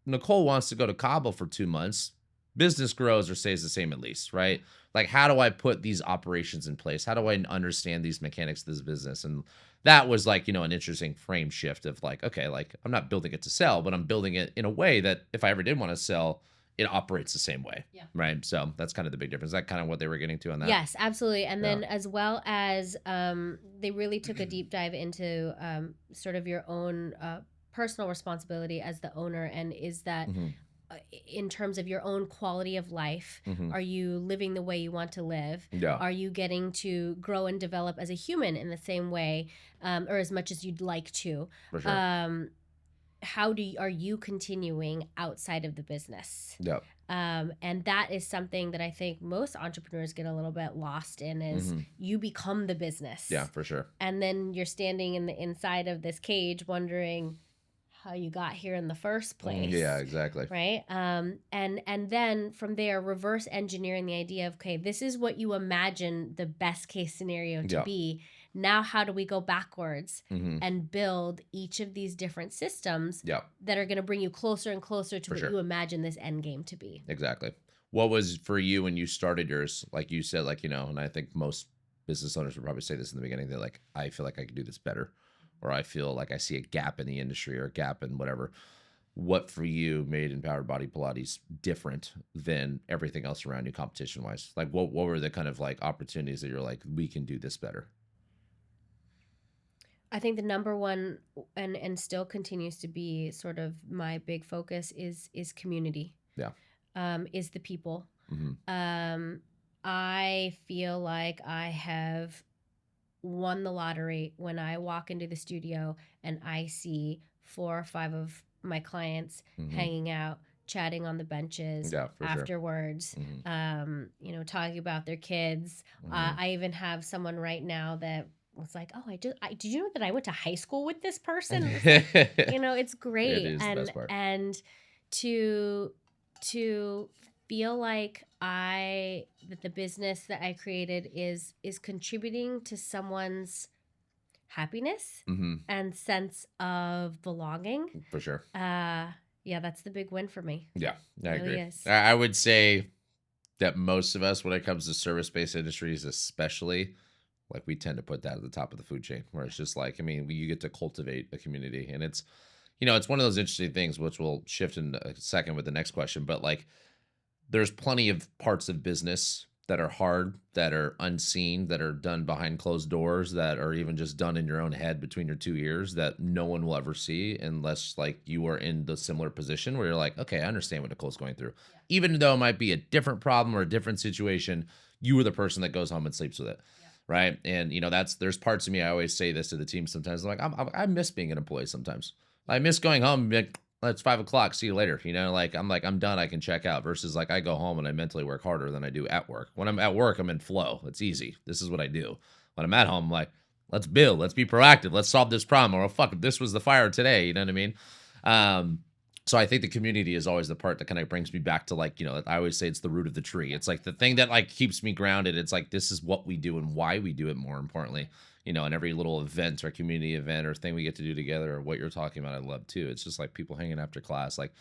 Nicole wants to go to Cabo for 2 months, business grows or stays the same at least, right? Like, how do I put these operations in place? How do I understand these mechanics of this business? And that was like, an interesting frame shift of like, okay, like, I'm not building it to sell, but I'm building it in a way that if I ever did want to sell, it operates the same way. Yeah. Right. So that's kind of the big difference. Is that kind of what they were getting to on that? Yes, absolutely. And then as well as they really took a deep dive into sort of your own personal responsibility as the owner. And is that in terms of your own quality of life, are you living the way you want to live? Yeah. Are you getting to grow and develop as a human in the same way or as much as you'd like to? For sure. Are you continuing outside of the business? Yep. And that is something that I think most entrepreneurs get a little bit lost in, is you become the business. Yeah, for sure. And then you're standing in the inside of this cage wondering how you got here in the first place. Yeah, exactly. Right. And then from there, reverse engineering the idea of, okay, this is what you imagine the best case scenario to be. Now, how do we go backwards and build each of these different systems that are going to bring you closer and closer to what you imagine this end game to be? Exactly. What was for you when you started yours? Like you said, like, and I think most business owners would probably say this in the beginning. They're like, I feel like I could do this better, or I feel like I see a gap in the industry or a gap in whatever. What for you made Empowered Body Pilates different than everything else around you competition wise? Like, what were the kind of like opportunities that you're like, we can do this better? I think the number one and still continues to be sort of my big focus is community. Yeah. Is the people. I feel like I have won the lottery when I walk into the studio and I see 4 or 5 of my clients hanging out, chatting on the benches afterwards, talking about their kids. I even have someone right now that was like, oh, did you know that I went to high school with this person? It's great. It is the best part. And to feel like that the business that I created is contributing to someone's happiness and sense of belonging. For sure. That's the big win for me. Yeah, I really agree. Is. I would say that most of us, when it comes to service-based industries, especially, like, we tend to put that at the top of the food chain, where it's just like, you get to cultivate a community, and it's, it's one of those interesting things, which we'll shift in a second with the next question, but like, there's plenty of parts of business that are hard, that are unseen, that are done behind closed doors, that are even just done in your own head between your 2 ears, that no one will ever see unless like you are in the similar position where you're like, okay, I understand what Nicole's going through. Yeah. Even though it might be a different problem or a different situation, you are the person that goes home and sleeps with it. Yeah. Right. And there's parts of me, I always say this to the team sometimes, I'm like, I miss being an employee sometimes. I miss going home and like, it's 5 o'clock. See you later. I'm done. I can check out, versus like I go home and I mentally work harder than I do at work. When I'm at work, I'm in flow. It's easy. This is what I do. When I'm at home, I'm like, let's build, let's be proactive. Let's solve this problem. Or fuck, if this was the fire today, you know what I mean? So I think the community is always the part that kind of brings me back to like, I always say it's the root of the tree. It's like the thing that like keeps me grounded. It's like, this is what we do and why we do it, more importantly, and every little event or community event or thing we get to do together, or what you're talking about, I love too. It's just like people hanging after class. Like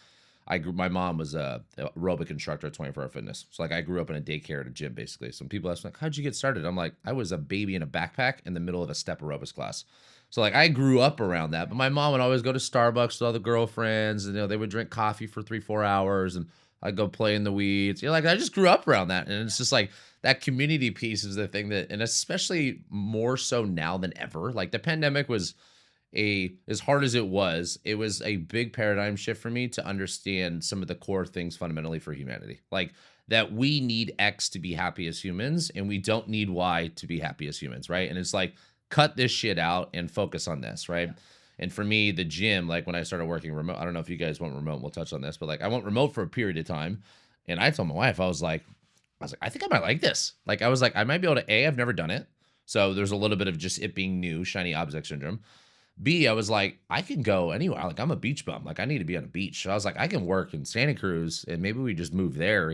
my mom was a aerobic instructor at 24 Hour Fitness. So like I grew up in a daycare at a gym, basically. Some people ask me, like, how'd you get started? I'm like, I was a baby in a backpack in the middle of a step aerobics class. So like I grew up around that, but my mom would always go to Starbucks with all the girlfriends, and they would drink coffee for 3-4 hours, and I'd go play in the weeds. Like I just grew up around that, and it's just like that community piece is the thing that, and especially more so now than ever. Like the pandemic was as hard as it was a big paradigm shift for me to understand some of the core things fundamentally for humanity. Like that we need X to be happy as humans, and we don't need Y to be happy as humans, right? And it's like, cut this shit out and focus on this, right? Yeah. And for me, the gym, like when I started working remote, I don't know if you guys went remote, we'll touch on this, but like I went remote for a period of time, and I told my wife, I was like, I think I might like this. Like I was like, I might be able to, I've never done it. So there's a little bit of just it being new, shiny object syndrome. B, I was like, I can go anywhere. Like I'm a beach bum. Like I need to be on a beach. So I was like, I can work in Santa Cruz and maybe we just move there,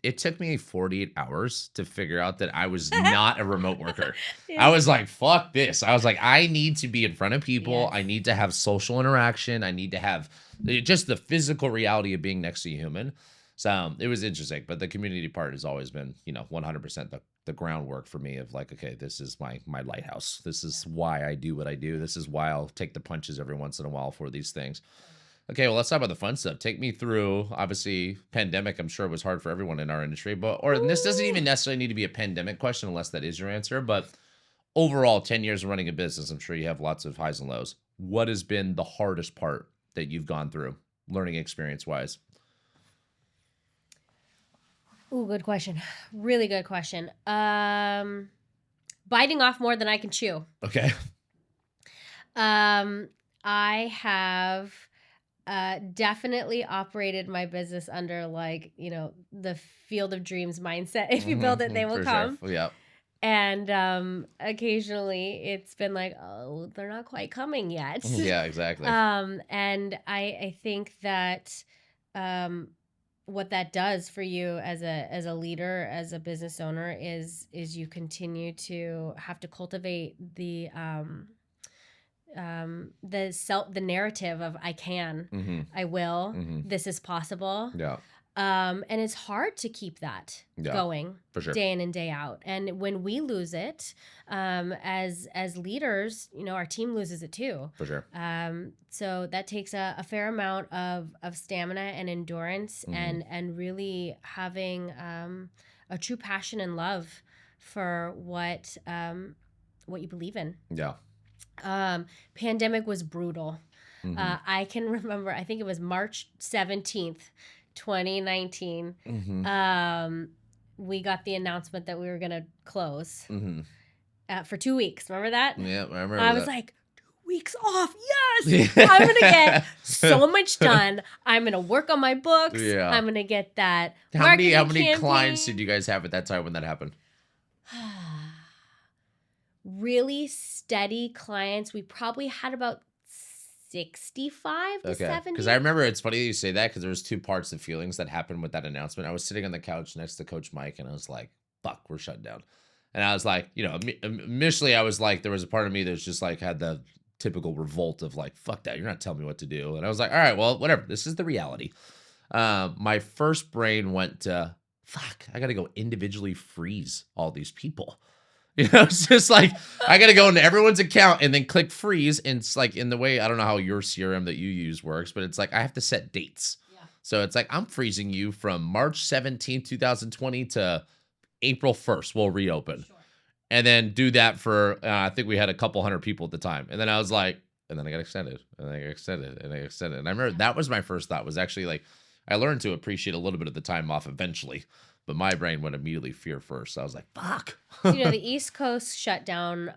It took me 48 hours to figure out that I was not a remote worker. Yeah. I was like, fuck this. I was like, I need to be in front of people. Yes. I need to have social interaction. I need to have just the physical reality of being next to a human. So it was interesting. But the community part has always been, 100% the groundwork for me of like, okay, this is my lighthouse. This is why I do what I do. This is why I'll take the punches every once in a while for these things. Okay, well, let's talk about the fun stuff. Take me through, obviously, pandemic, I'm sure was hard for everyone in our industry, and this doesn't even necessarily need to be a pandemic question unless that is your answer, but overall, 10 years of running a business, I'm sure you have lots of highs and lows. What has been the hardest part that you've gone through, learning experience-wise? Ooh, good question. Really good question. Biting off more than I can chew. Okay. I have... definitely operated my business under the field of dreams mindset. If you build it, they will come. Sure. Yeah. And occasionally it's been like, oh, they're not quite coming yet. Yeah, exactly. And I think that what that does for you as a leader, as a business owner, is you continue to have to cultivate the narrative of I can, I will, this is possible. Yeah. And it's hard to keep that going for sure. Day in and day out. And when we lose it, as leaders, our team loses it too. For sure. So that takes a fair amount of stamina and endurance, and really having a true passion and love for what you believe in. Yeah. Pandemic was brutal. I can remember, I think it was March 17th, 2019. We got the announcement that we were going to close for 2 weeks. Remember that? Yeah, I remember I was like, 2 weeks off. Yes. I'm going to get so much done. I'm going to work on my books. Yeah. I'm going to get that. How many clients did you guys have at that time when that happened? Really steady clients. We probably had about 65 to 70. Because I remember, it's funny that you say that, because there was two parts of feelings that happened with that announcement. I was sitting on the couch next to Coach Mike, and I was like, fuck, we're shut down. And I was like, initially I was like, there was a part of me that's just like had the typical revolt of like, fuck that, you're not telling me what to do. And I was like, all right, well, whatever, this is the reality. My first brain went to, fuck, I got to go individually freeze all these people. It's just like, I got to go into everyone's account and then click freeze. And it's like, in the way, I don't know how your CRM that you use works, but it's like, I have to set dates. Yeah. So it's like, I'm freezing you from March 17th, 2020 to April 1st. We'll reopen. Sure. And then do that for, I think we had a couple hundred people at the time. And then I was like, and then I got extended, and then I got extended, and I extended. And I remember that was my first thought, was actually like, I learned to appreciate a little bit of the time off eventually. But my brain went immediately fear first. So I was like, fuck. The East Coast shut down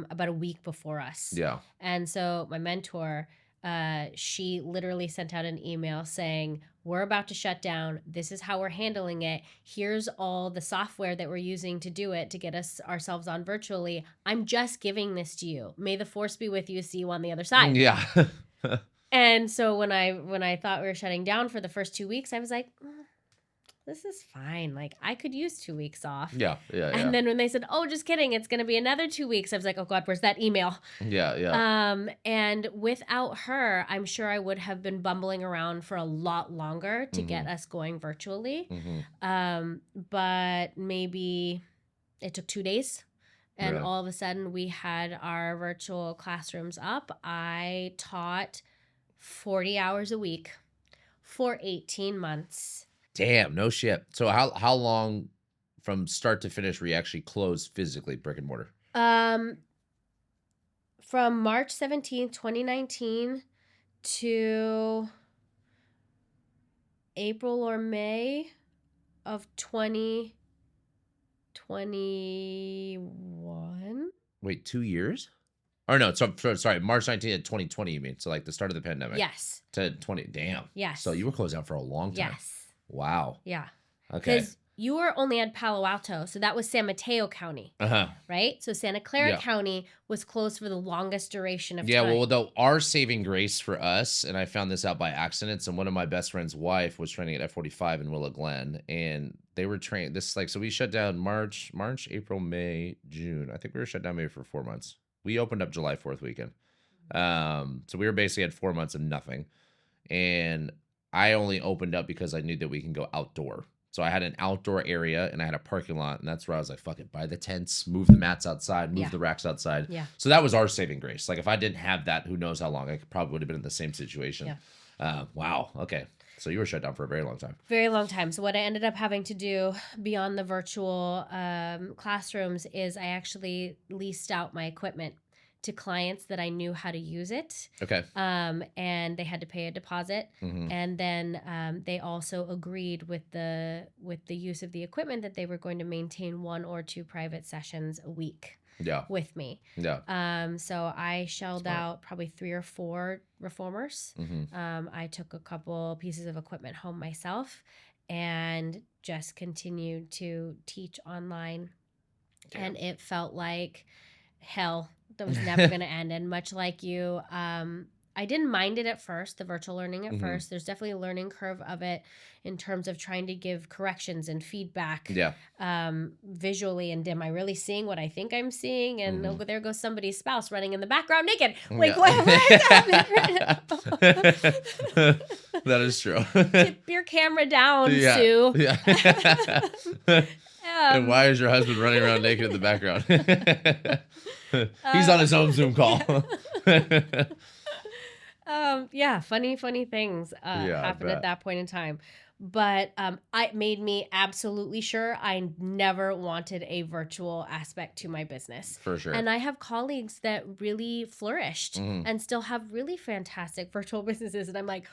about a week before us. Yeah. And so my mentor, she literally sent out an email saying, we're about to shut down. This is how we're handling it. Here's all the software that we're using to do it, to get ourselves on virtually. I'm just giving this to you. May the force be with you. See you on the other side. Yeah. And so when I thought we were shutting down for the first 2 weeks, I was like, this is fine. Like, I could use 2 weeks off. Yeah. And then when they said, oh, just kidding, it's going to be another 2 weeks, I was like, oh God, where's that email? Yeah. And without her, I'm sure I would have been bumbling around for a lot longer to get us going virtually. But maybe it took 2 days. And all of a sudden we had our virtual classrooms up. I taught 40 hours a week for 18 months. Damn, no shit. So how long from start to finish were you actually closed physically, brick and mortar? From March 17th, 2019 to April or May of 2021. Wait, 2 years? Or no, sorry, March 19th of 2020, you mean? So like the start of the pandemic. Yes. To 20, damn. Yes. So you were closed out for a long time. Yes. Wow. Yeah. Okay. Because you were only at Palo Alto, so that was San Mateo County, right? So Santa Clara County was closed for the longest duration of time. Yeah, well, though our saving grace for us, and I found this out by accident, and one of my best friend's wife was training at F45 in Willow Glen, and they were trained, so we shut down March, April, May, June. I think we were shut down maybe for 4 months. We opened up July 4th weekend. So we were basically had 4 months of nothing. And I only opened up because I knew that we can go outdoor. So I had an outdoor area and I had a parking lot. And that's where I was like, fuck it, buy the tents, move the mats outside, move the racks outside. Yeah. So that was our saving grace. Like if I didn't have that, who knows how long, I probably would have been in the same situation. Yeah. Wow. Okay. So you were shut down for a very long time. Very long time. So what I ended up having to do beyond the virtual classrooms is I actually leased out my equipment to clients that I knew how to use it. Okay. And they had to pay a deposit. And then they also agreed with the use of the equipment that they were going to maintain 1 or 2 private sessions a week. With me. So I shelled out probably 3 or 4 reformers. I took a couple pieces of equipment home myself and just continued to teach online. Damn. And it felt like hell that was never going to end. And much like you, I didn't mind it at first, the virtual learning at first. There's definitely a learning curve of it in terms of trying to give corrections and feedback visually. And am I really seeing what I think I'm seeing? And oh, there goes somebody's spouse running in the background naked. Like, what is happening right now? That is true. Tip your camera down, Sue. And why is your husband running around naked in the background? He's on his own Zoom call. Funny things happened at that point in time. But it made me absolutely sure I never wanted a virtual aspect to my business. For sure. And I have colleagues that really flourished and still have really fantastic virtual businesses. And I'm like,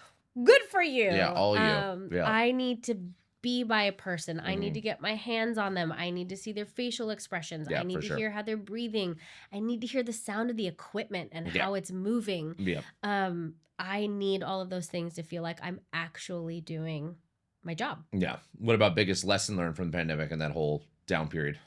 good for you. Yeah, all you. I need to be by a person. I need to get my hands on them. I need to see their facial expressions. I need to hear how they're breathing. I need to hear the sound of the equipment and how it's moving. I need all of those things to feel like I'm actually doing my job. Yeah. What about biggest lesson learned from the pandemic and that whole down period?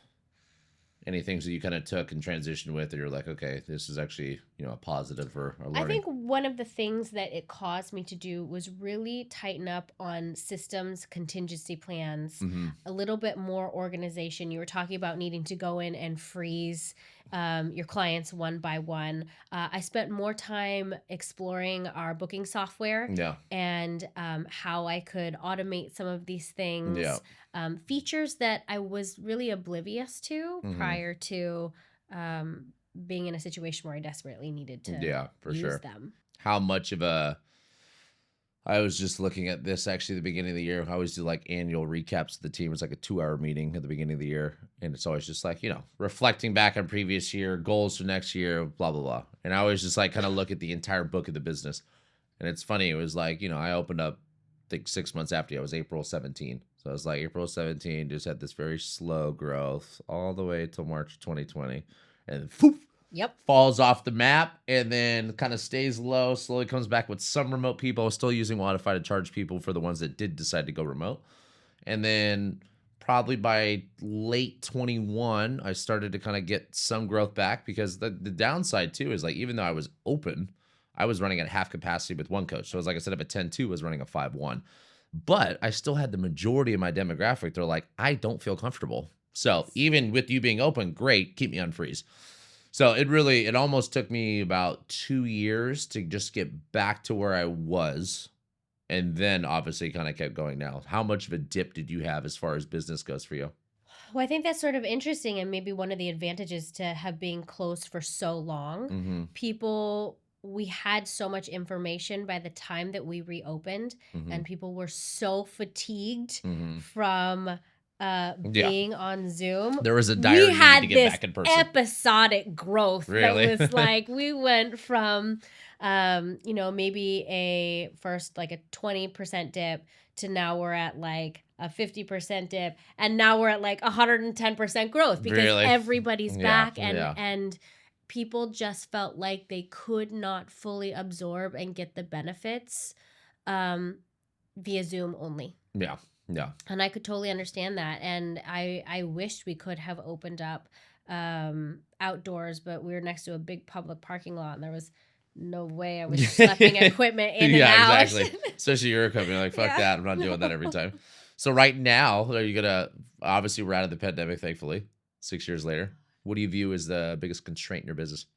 Any things that you kind of took and transitioned with, or you're like, okay, this is actually, a positive or a learning? I think one of the things that it caused me to do was really tighten up on systems, contingency plans, a little bit more organization. You were talking about needing to go in and freeze your clients one by one. I spent more time exploring our booking software and how I could automate some of these things. Features that I was really oblivious to prior to being in a situation where I desperately needed to use them. How much of I was just looking at this actually at the beginning of the year. I always do like annual recaps of the team. It's like a 2-hour meeting at the beginning of the year. And it's always just like, reflecting back on previous year, goals for next year, blah, blah, blah. And I always just like kind of look at the entire book of the business. And it's funny. It was like, I opened up, I think 6 months after I was April 17. So I was like April 17, just had this very slow growth all the way till March 2020. And falls off the map and then kind of stays low, slowly comes back with some remote people. I was still using Wodify to charge people for the ones that did decide to go remote. And then probably by late 21, I started to kind of get some growth back because the downside too is like, even though I was open, I was running at half capacity with one coach. So it was like, instead of a 10-2, I was running a 5-1. But I still had the majority of my demographic. They're like, I don't feel comfortable. So even with you being open, great, keep me on freeze. So it almost took me about 2 years to just get back to where I was. And then obviously kind of kept going now. How much of a dip did you have as far as business goes for you? Well, I think that's sort of interesting, and maybe one of the advantages to have being closed for so long. Mm-hmm. We had so much information by the time that we reopened, Mm-hmm. and people were so fatigued Mm-hmm. from Yeah. being on Zoom. There was a dire We need had to get this back in person. episodic growth Really? that was like, we went from maybe a 20% dip to now we're at like a 50% dip, and now we're at like 110% growth because Really? everybody's Yeah, back, yeah. and people just felt like they could not fully absorb and get the benefits via Zoom only. Yeah. Yeah. And I could totally understand that. And I wished we could have opened up outdoors, but we were next to a big public parking lot, and there was no way I was schlepping equipment in and out. Exactly. Especially your company. Like, fuck Yeah. that. I'm not doing that every time. So right now, are you obviously we're out of the pandemic, thankfully, 6 years later. What do you view as the biggest constraint in your business?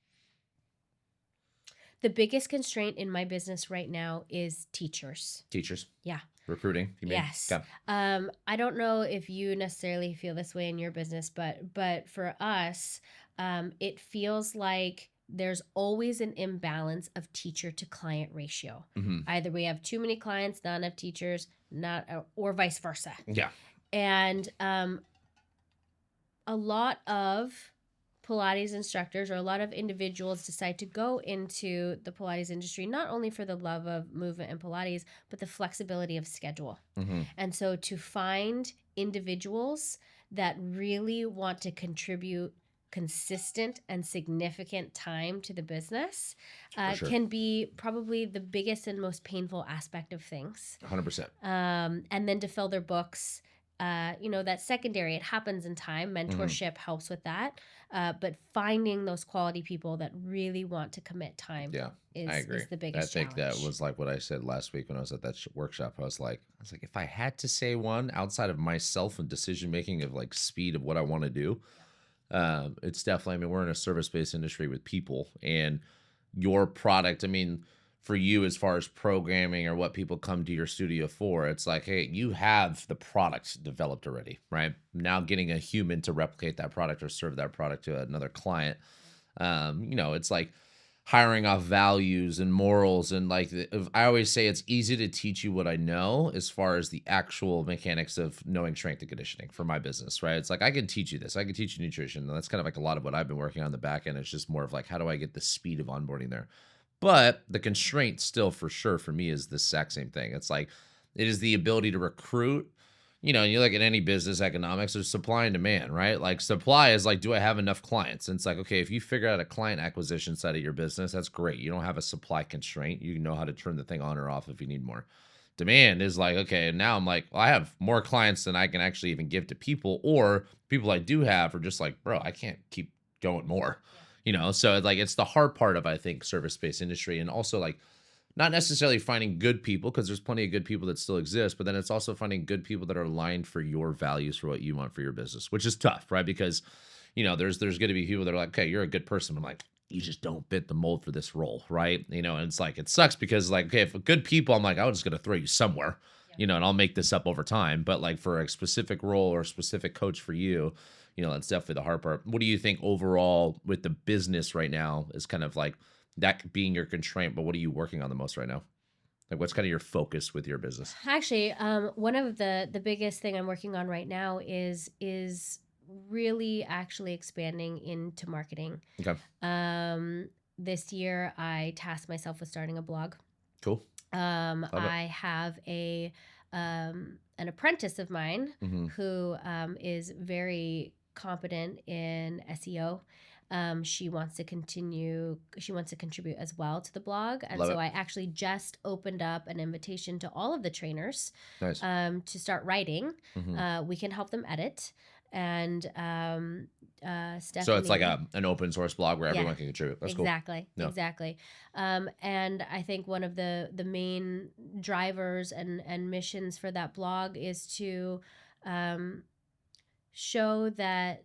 The biggest constraint in my business right now is teachers. Teachers? Yeah. Recruiting? You mean? Yes. Okay. I don't know if you necessarily feel this way in your business, but for us, it feels like there's always an imbalance of teacher to client ratio. Mm-hmm. Either we have too many clients, not enough teachers, or vice versa. Yeah. And a lot of Pilates instructors or a lot of individuals decide to go into the Pilates industry, not only for the love of movement and Pilates, but the flexibility of schedule. Mm-hmm. And so to find individuals that really want to contribute consistent and significant time to the business Sure. can be probably the biggest and most painful aspect of things. 100%. And then to fill their books, that secondary, it happens in time. Mentorship helps with that. But finding those quality people that really want to commit time I agree. is the biggest challenge. I think that was like what I said last week when I was at that workshop. I was like, if I had to say one outside of myself and decision making of like speed of what I want to do, it's definitely, I mean, we're in a service-based industry with people, and your product, I mean, for you as far as programming or what people come to your studio for, it's like, hey, you have the product developed already, right? Now getting a human to replicate that product or serve that product to another client, it's like hiring off values and morals. And like, I always say, it's easy to teach you what I know as far as the actual mechanics of knowing strength and conditioning for my business, right? It's like, I can teach you this. I can teach you nutrition. And that's kind of like a lot of what I've been working on the back end. It's just more of like, how do I get the speed of onboarding there? But the constraint still for sure for me is the exact same thing. It's like, it is the ability to recruit. You look at any business economics, there's supply and demand, right? Like supply is like, do I have enough clients? And it's like, okay, if you figure out a client acquisition side of your business, that's great. You don't have a supply constraint. You know how to turn the thing on or off if you need more. Demand is like, okay, now I'm like, well, I have more clients than I can actually even give to people, or people I do have are just like, bro, I can't keep going more. So like, it's the hard part of, I think, service-based industry, and also like not necessarily finding good people, because there's plenty of good people that still exist, but then it's also finding good people that are aligned for your values, for what you want for your business, which is tough, right? Because, there's going to be people that are like, okay, you're a good person. I'm like, you just don't fit the mold for this role, right? And it's like, it sucks because like, okay, if good people, I'm like, I'm just going to throw you somewhere, and I'll make this up over time. But like for a specific role or a specific coach for you, that's definitely the hard part. What do you think overall with the business right now is kind of like that being your constraint, but what are you working on the most right now? Like, what's kind of your focus with your business? Actually, one of the biggest thing I'm working on right now is really actually expanding into marketing. Okay. This year I tasked myself with starting a blog. Cool. I have an apprentice of mine who is very competent in SEO. She wants to contribute as well to the blog. And I actually just opened up an invitation to all of the trainers to start writing. We can help them edit and Stephanie. So it's like an open source blog where everyone can contribute. That's exactly, cool. Exactly. And I think one of the main drivers and missions for that blog is to show that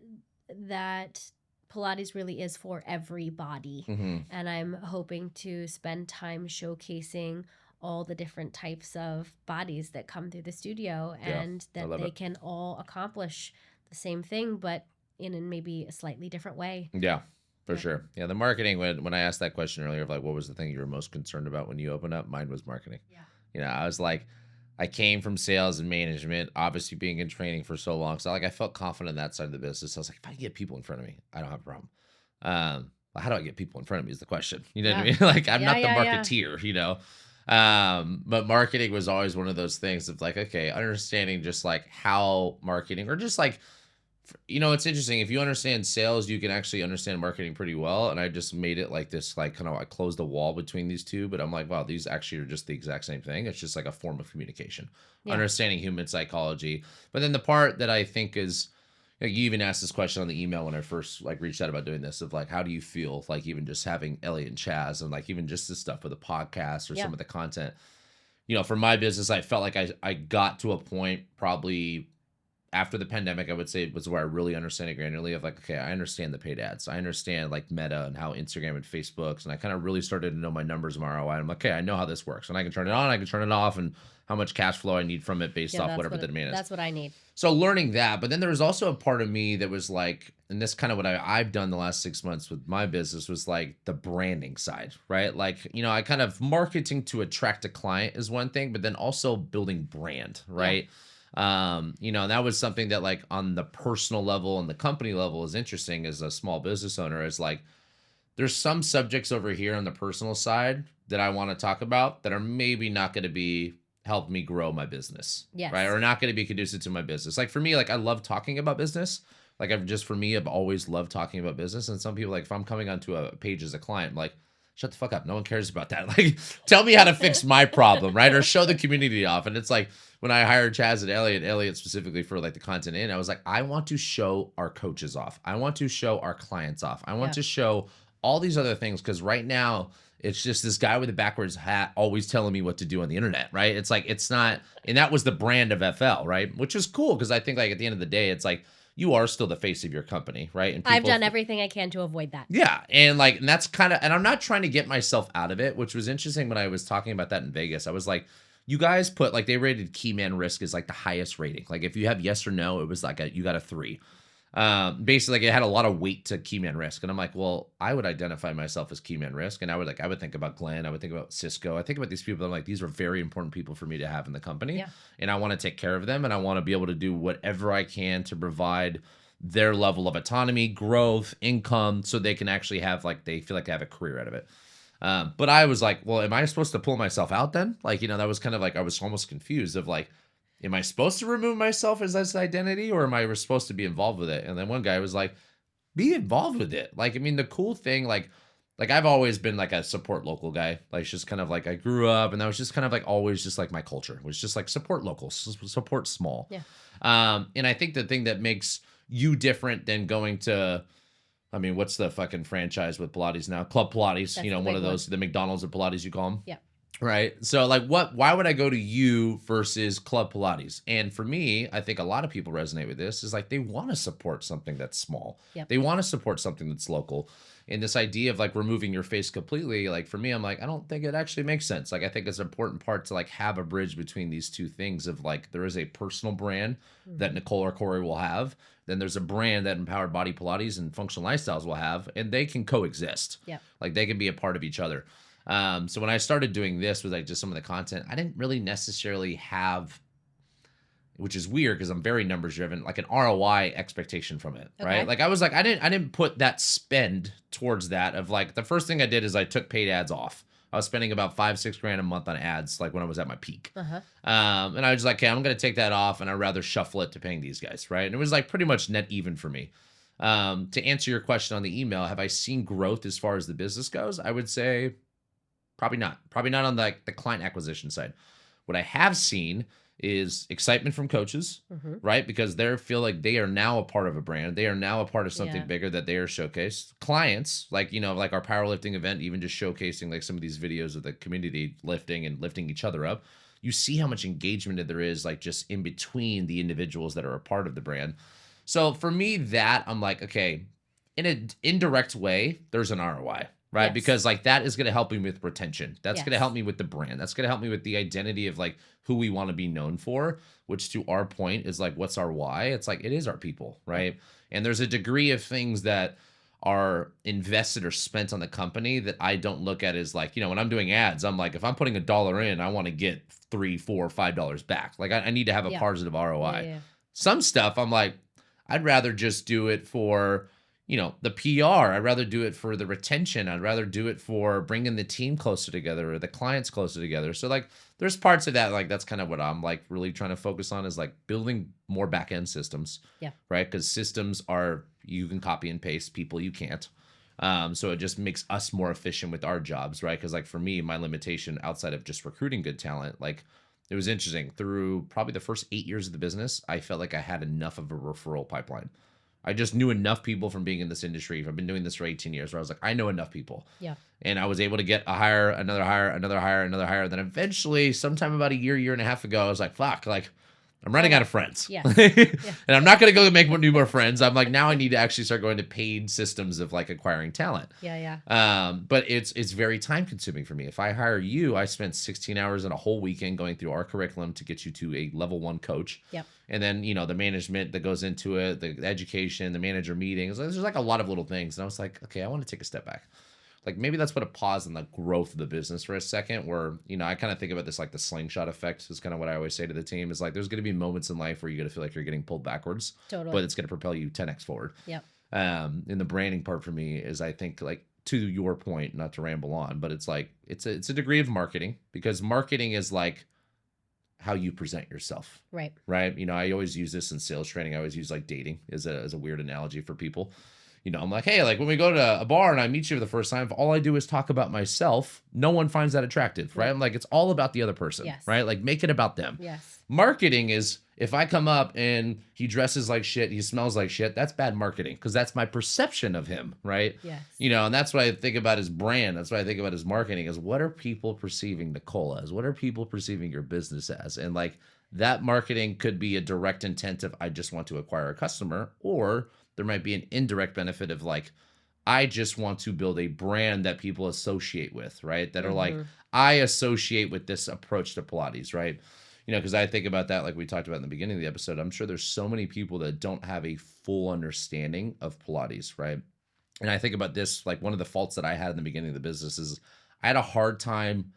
Pilates really is for everybody. And I'm hoping to spend time showcasing all the different types of bodies that come through the studio, and that they can all accomplish the same thing, but in maybe a slightly different way. Yeah, for sure. Yeah, the marketing, when I asked that question earlier of like, what was the thing you were most concerned about when you opened up? Mine was marketing. Yeah. You know, I was like, I came from sales and management, obviously being in training for so long. So like I felt confident in that side of the business. I was like, if I get people in front of me, I don't have a problem. How do I get people in front of me is the question. You know what I mean? Like I'm not the marketeer, you know? But marketing was always one of those things of like, okay, understanding just like how marketing, or just like, you know, it's interesting. If you understand sales, you can actually understand marketing pretty well. And I just made it like this, like kind of, I closed the wall between these two, but I'm like, wow, these actually are just the exact same thing. It's just like a form of communication, understanding human psychology. But then the part that I think is, like, you even asked this question on the email when I first like reached out about doing this, of like, how do you feel like even just having Elliot and Chaz, and like even just this stuff with the podcast or some of the content, you know, for my business, I felt like I got to a point probably after the pandemic, I would say, was where I really understand it granularly of like, okay, I understand the paid ads. I understand like Meta and how Instagram and Facebook's, and I kind of really started to know my numbers and my ROI. I'm like, okay, I know how this works, and I can turn it on, I can turn it off, and how much cash flow I need from it based off whatever the demand is. That's what I need. So learning that, but then there was also a part of me that was like, and this kind of what I've done the last 6 months with my business was like the branding side, right? Like, you know, I kind of marketing to attract a client is one thing, but then also building brand, right? You know, that was something that like on the personal level and the company level is interesting as a small business owner, is like, there's some subjects over here on the personal side that I want to talk about that are maybe not going to be help me grow my business, right? Or not going to be conducive to my business. Like for me, like I love talking about business. Like I've always loved talking about business. And some people, like if I'm coming onto a page as a client, I'm like, shut the fuck up. No one cares about that. Like tell me how to fix my problem, right? Or show the community off. And it's like, when I hired Chaz and Elliot specifically for like the content in, I was like, I want to show our coaches off. I want to show our clients off. I want to show all these other things. Cause right now it's just this guy with a backwards hat always telling me what to do on the internet, right? It's like, it's not, and that was the brand of FL, right? Which is cool. Cause I think like at the end of the day, it's like, you are still the face of your company, right? And I've done everything I can to avoid that. Yeah. And like, and that's kind of, and I'm not trying to get myself out of it, which was interesting when I was talking about that in Vegas. I was like, you guys put like, they rated key man risk as like the highest rating. Like if you have yes or no, it was like you got a 3. Basically like it had a lot of weight to key man risk. And I'm like, well, I would identify myself as key man risk. And I would think about Glenn. I would think about Cisco. I think about these people. I'm like, these are very important people for me to have in the company. And I want to take care of them. And I want to be able to do whatever I can to provide their level of autonomy, growth, income, so they can actually have like, they feel like they have a career out of it. But I was like, well, am I supposed to pull myself out then? Like, you know, that was kind of like, I was almost confused of like, am I supposed to remove myself as this identity, or am I supposed to be involved with it? And then one guy was like, be involved with it. Like, I mean, the cool thing, like I've always been like a support local guy. Like, it's just kind of like, I grew up and that was just kind of like always just like my culture. It was just like support local, support small. And I think the thing that makes you different than going to, I mean, what's the fucking franchise with Pilates now? Club Pilates, that's, you know, one of those, the McDonald's of Pilates, you call them. Yeah. Right. So like why would I go to you versus Club Pilates? And for me, I think a lot of people resonate with this is like, they want to support something that's small. They want to support something that's local. And this idea of like removing your face completely, like for me, I'm like, I don't think it actually makes sense. Like, I think it's an important part to like have a bridge between these two things of like, there is a personal brand that Nicole or Corey will have. Then there's a brand that Empowered Body Pilates and Functional Lifestyles will have, and they can coexist. Like they can be a part of each other. So when I started doing this with like just some of the content, I didn't really necessarily have, which is weird because I'm very numbers driven, like an ROI expectation from it, right? Like I was like, I didn't put that spend towards that of like, the first thing I did is I took paid ads off. I was spending about $5-6 grand a month on ads, like when I was at my peak. And I was like, okay, I'm going to take that off, and I'd rather shuffle it to paying these guys, right? And it was like pretty much net even for me. To answer your question on the email, have I seen growth as far as the business goes? I would say probably not on like the client acquisition side. What I have seen is excitement from coaches, right? Because they feel like they are now a part of a brand. They are now a part of something bigger that they are showcased. Clients, like, you know, like our powerlifting event, even just showcasing like some of these videos of the community lifting and lifting each other up. You see how much engagement there is, like just in between the individuals that are a part of the brand. So for me, that I'm like, okay, in an indirect way, there's an ROI, right? Yes. Because like that is going to help me with retention. That's Yes. going to help me with the brand. That's going to help me with the identity of like who we want to be known for, which to our point is like, what's our why? It's like, it is our people, right? And there's a degree of things that are invested or spent on the company that I don't look at as like, you know, when I'm doing ads, I'm like, if I'm putting $1 in, I want to get $3, $4, $5 back. Like I need to have a positive ROI. Some stuff I'm like, I'd rather just do it for, you know, the PR. I'd rather do it for the retention. I'd rather do it for bringing the team closer together or the clients closer together. So like there's parts of that, like that's kind of what I'm like really trying to focus on is like building more back end systems. Yeah. Right. Because systems are, you can copy and paste, people you can't. So it just makes us more efficient with our jobs. Right. Because like for me, my limitation outside of just recruiting good talent, like it was interesting through probably the first 8 years of the business, I felt like I had enough of a referral pipeline. I just knew enough people from being in this industry. I've been doing this for 18 years where I was like, I know enough people. Yeah. And I was able to get a hire, another hire, another hire, another hire. Then eventually, sometime about a year and a half ago, I was like, fuck, like I'm running out of friends. Yeah. And I'm not going to go make new more friends. I'm like, now I need to actually start going to paid systems of like acquiring talent. But it's very time consuming for me. If I hire you, I spent 16 hours in a whole weekend going through our curriculum to get you to a level 1 coach. Yep. And then, you know, the management that goes into it, the education, the manager meetings, there's like a lot of little things. And I was like, okay, I want to take a step back. Like maybe let's put a pause on the growth of the business for a second where, you know, I kind of think about this like the slingshot effect is kind of what I always say to the team is like, there's going to be moments in life where you're going to feel like you're getting pulled backwards, but it's going to propel you 10x forward. Yep. And the branding part for me is I think like to your point, not to ramble on, but it's like, it's a degree of marketing because marketing is like how you present yourself. Right. Right. You know, I always use this in sales training. I always use like dating as a weird analogy for people. You know, I'm like, hey, like when we go to a bar and I meet you for the first time, if all I do is talk about myself, no one finds that attractive, right? I'm like, it's all about the other person, right? Like make it about them. Yes. Marketing is if I come up and he dresses like shit, he smells like shit, that's bad marketing because that's my perception of him, right? Yes. You know, and that's what I think about his brand. That's what I think about his marketing is what are people perceiving Nicole as? What are people perceiving your business as? And like that marketing could be a direct intent of I just want to acquire a customer, or there might be an indirect benefit of like, I just want to build a brand that people associate with, right? That are like, I associate with this approach to Pilates, right? You know, because I think about that, like we talked about in the beginning of the episode, I'm sure there's so many people that don't have a full understanding of Pilates, right? And I think about this, like one of the faults that I had in the beginning of the business is I had a hard time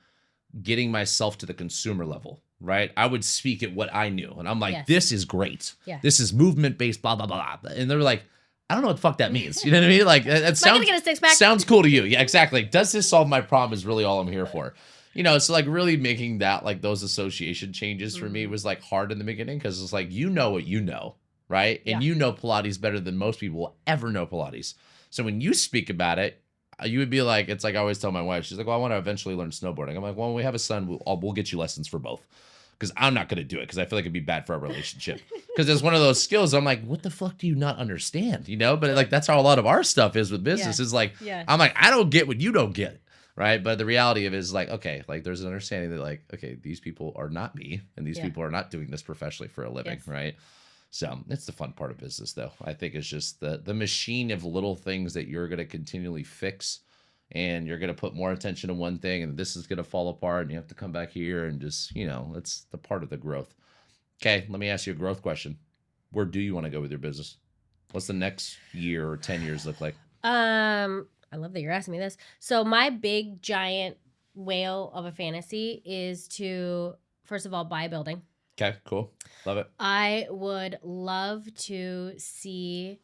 getting myself to the consumer level, right? I would speak at what I knew. And I'm like, this is great. Yeah. This is movement-based, blah, blah, blah. And they're like, I don't know what the fuck that means. You know what I mean? Like, it sounds, get a six-pack? Sounds cool to you. Yeah, exactly. Does this solve my problem is really all I'm here for. You know, so like really making that, like those association changes for me was like hard in the beginning because it's like, you know what you know, right? And you know Pilates better than most people will ever know Pilates. So when you speak about it, you would be like, it's like I always tell my wife, she's like, well, I want to eventually learn snowboarding. I'm like, well, when we have a son, we'll get you lessons for both. Because I'm not going to do it because I feel like it'd be bad for our relationship. Because it's one of those skills. I'm like, what the fuck do you not understand? You know, but like that's how a lot of our stuff is with business. Is like, I'm like, I don't get what you don't get. Right. But the reality of it is like, okay, like there's an understanding that like, okay, these people are not me and these people are not doing this professionally for a living. Right. So it's the fun part of business, though. I think it's just the machine of little things that you're going to continually fix. And you're going to put more attention to one thing and this is going to fall apart and you have to come back here and just, you know, it's the part of the growth. Okay, let me ask you a growth question. Where do you want to go with your business? What's the next year or 10 years look like? I love that you're asking me this. So my big giant whale of a fantasy is to, first of all, buy a building. Okay, cool. Love it. I would love to see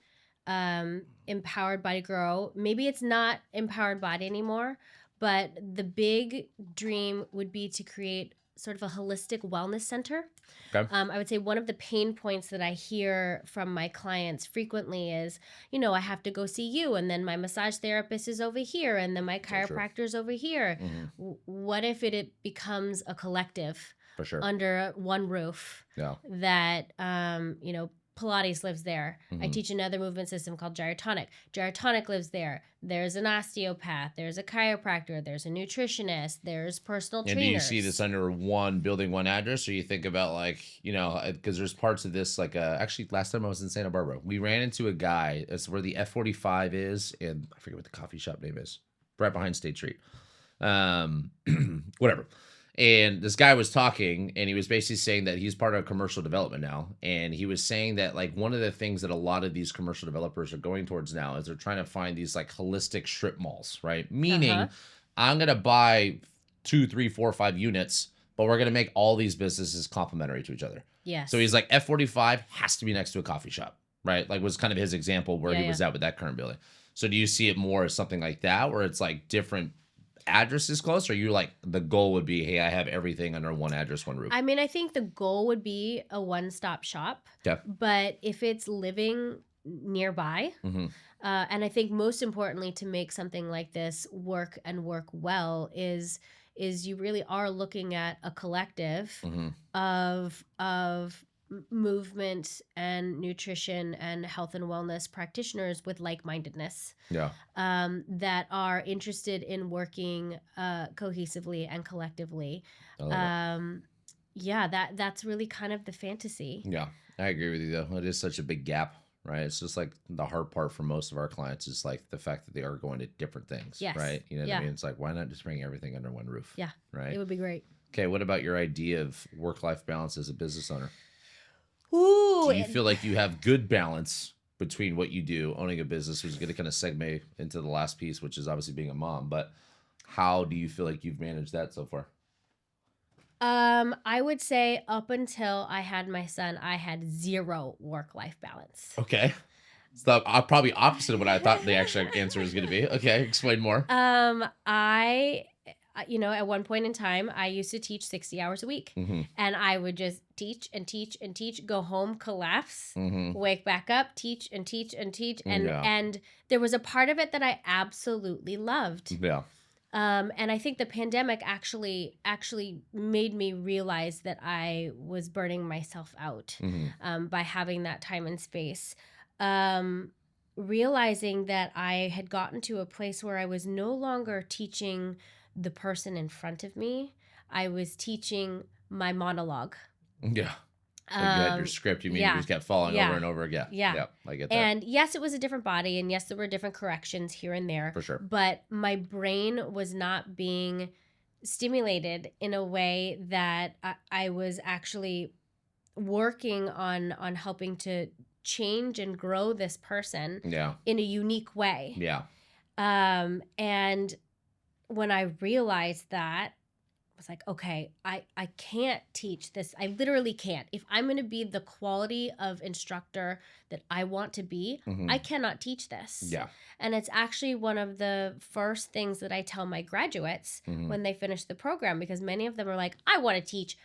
Empowered Body grow. Maybe it's not Empowered Body anymore, but the big dream would be to create sort of a holistic wellness center. Okay. I would say one of the pain points that I hear from my clients frequently is, you know, I have to go see you and then my massage therapist is over here and then my chiropractor's over here. Mm-hmm. What if it becomes a collective For sure. under one roof. Yeah. That, Pilates lives there. I teach another movement system called gyrotonic. Gyrotonic lives there. There's an osteopath. There's a chiropractor. There's a nutritionist. There's personal And trainers. do you see this under one building, one address, or you think about like, because there's parts of this, like actually last time I was in Santa Barbara, we ran into a guy. It's where the F45 is, and I forget what the coffee shop name is, right behind State Street. Whatever. And this guy was talking, and he was basically saying that he's part of commercial development now. And he was saying that like one of the things that a lot of these commercial developers are going towards now is they're trying to find these like holistic strip malls, right? Meaning I'm going to buy 2, 3, 4, 5 units, but we're going to make all these businesses complementary to each other. Yes. So he's like, F45 has to be next to a coffee shop, right? Like was kind of his example where he was at with that current building. So do you see it more as something like that, where it's like different addresses close, or you like the goal would be, hey, I have everything under one address, one roof? I mean, I think the goal would be a one-stop shop. Okay. But if it's living nearby, and I think most importantly to make something like this work and work well is you really are looking at a collective of movement and nutrition and health and wellness practitioners with like-mindedness. Yeah. That are interested in working cohesively and collectively. That's really kind of the fantasy. Yeah, I agree with you though. It is such a big gap, right? It's just like the hard part for most of our clients is like the fact that they are going to different things, right? You know what I mean? It's like, why not just bring everything under one roof? Yeah. Right. It would be great. Okay. What about your idea of work-life balance as a business owner? Ooh. Do you feel like you have good balance between what you do, owning a business, which is going to kind of segue into the last piece, which is obviously being a mom, but how do you feel like you've managed that so far? I would say up until I had my son, I had zero work-life balance. Okay. So probably opposite of what I thought the actual answer was going to be. Okay. Explain more. At one point in time, I used to teach 60 hours a week, and I would just teach and teach and teach, go home, collapse, wake back up, teach and teach and teach. And there was a part of it that I absolutely loved. Yeah. And I think the pandemic actually made me realize that I was burning myself out by having that time and space. Realizing that I had gotten to a place where I was no longer teaching the person in front of me. I was teaching my monologue. Yeah. Like you had your script, you just kept falling over and over again. Yeah. I get that. And yes, it was a different body, and yes, there were different corrections here and there. For sure. But my brain was not being stimulated in a way that I was actually working on helping to change and grow this person in a unique way. Yeah. And when I realized that, I was like, okay, I can't teach this. I literally can't. If I'm going to be the quality of instructor that I want to be, I cannot teach this. Yeah. And it's actually one of the first things that I tell my graduates when they finish the program, because many of them are like, I want to teach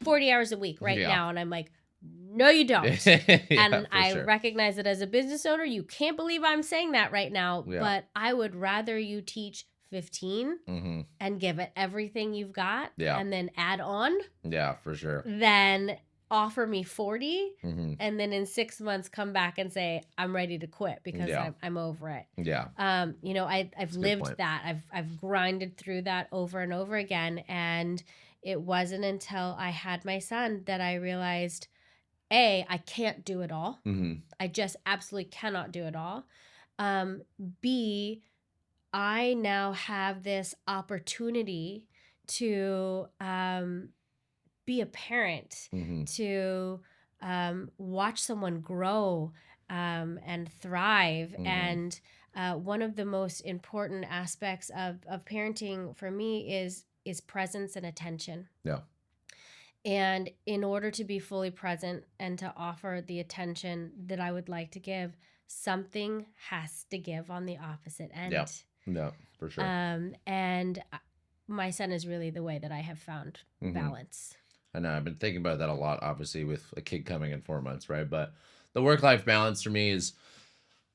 40 hours a week now. And I'm like, no, you don't. And I recognize that as a business owner, you can't believe I'm saying that right now, but I would rather you teach 15 and give it everything you've got and then add on. Yeah, for sure. Then offer me 40 and then in 6 months come back and say, I'm ready to quit because I'm over it. Yeah. I've lived that. I've grinded through that over and over again. And it wasn't until I had my son that I realized, A, I can't do it all. I just absolutely cannot do it all. B, I now have this opportunity to be a parent, to watch someone grow and thrive. And one of the most important aspects of parenting for me is presence and attention. Yeah. And in order to be fully present and to offer the attention that I would like to give, something has to give on the opposite end. Yeah, for sure. And my son is really the way that I have found balance. I know. I've been thinking about that a lot, obviously, with a kid coming in 4 months, right? But the work-life balance for me has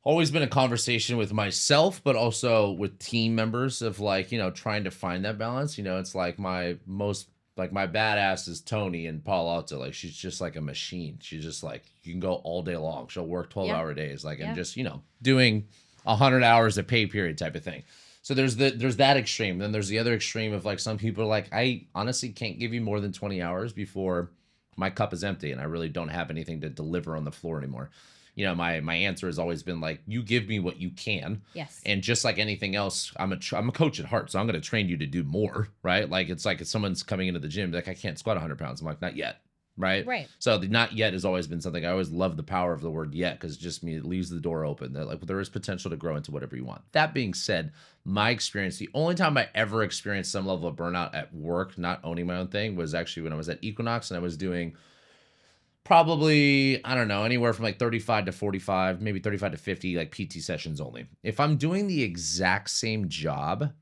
always been a conversation with myself, but also with team members of like, trying to find that balance. It's like my most Like my badass is Tony in Palo Alto. Like she's just like a machine. She's just like, you can go all day long. She'll work 12-hour days. Like, and just, doing 100 hours a pay period type of thing. So there's that extreme. Then there's the other extreme of like, some people are like, I honestly can't give you more than 20 hours before my cup is empty and I really don't have anything to deliver on the floor anymore. My answer has always been like, you give me what you can. Yes. And just like anything else, I'm a coach at heart. So I'm going to train you to do more, right? Like, it's like if someone's coming into the gym, like, I can't squat 100 pounds. I'm like, not yet. Right. So the not yet has always been something. I always love the power of the word yet, because it leaves the door open. That like there is potential to grow into whatever you want. That being said, my experience, the only time I ever experienced some level of burnout at work, not owning my own thing, was actually when I was at Equinox and I was doing probably, I don't know, anywhere from like 35 to 45, maybe 35 to 50, like PT sessions only. If I'm doing the exact same job,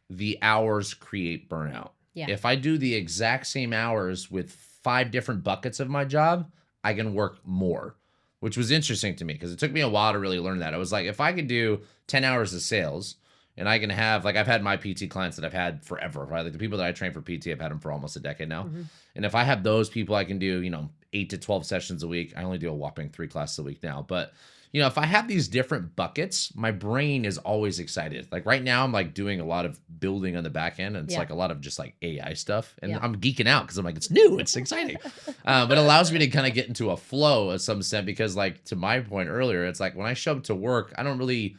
the hours create burnout. Yeah. If I do the exact same hours with 5 different buckets of my job, I can work more, which was interesting to me because it took me a while to really learn that. I was like, if I could do 10 hours of sales and I can have, like, I've had my PT clients that I've had forever, right? Like the people that I train for PT, I've had them for almost a decade now. Mm-hmm. And if I have those people, I can do, 8 to 12 sessions a week. I only do a whopping 3 classes a week now. But, if I have these different buckets, my brain is always excited. Like right now, I'm like doing a lot of building on the back end. And it's like a lot of just like AI stuff. And I'm geeking out because I'm like, it's new, it's exciting. But it allows me to kind of get into a flow of some extent because, like, to my point earlier, it's like when I show up to work, I don't really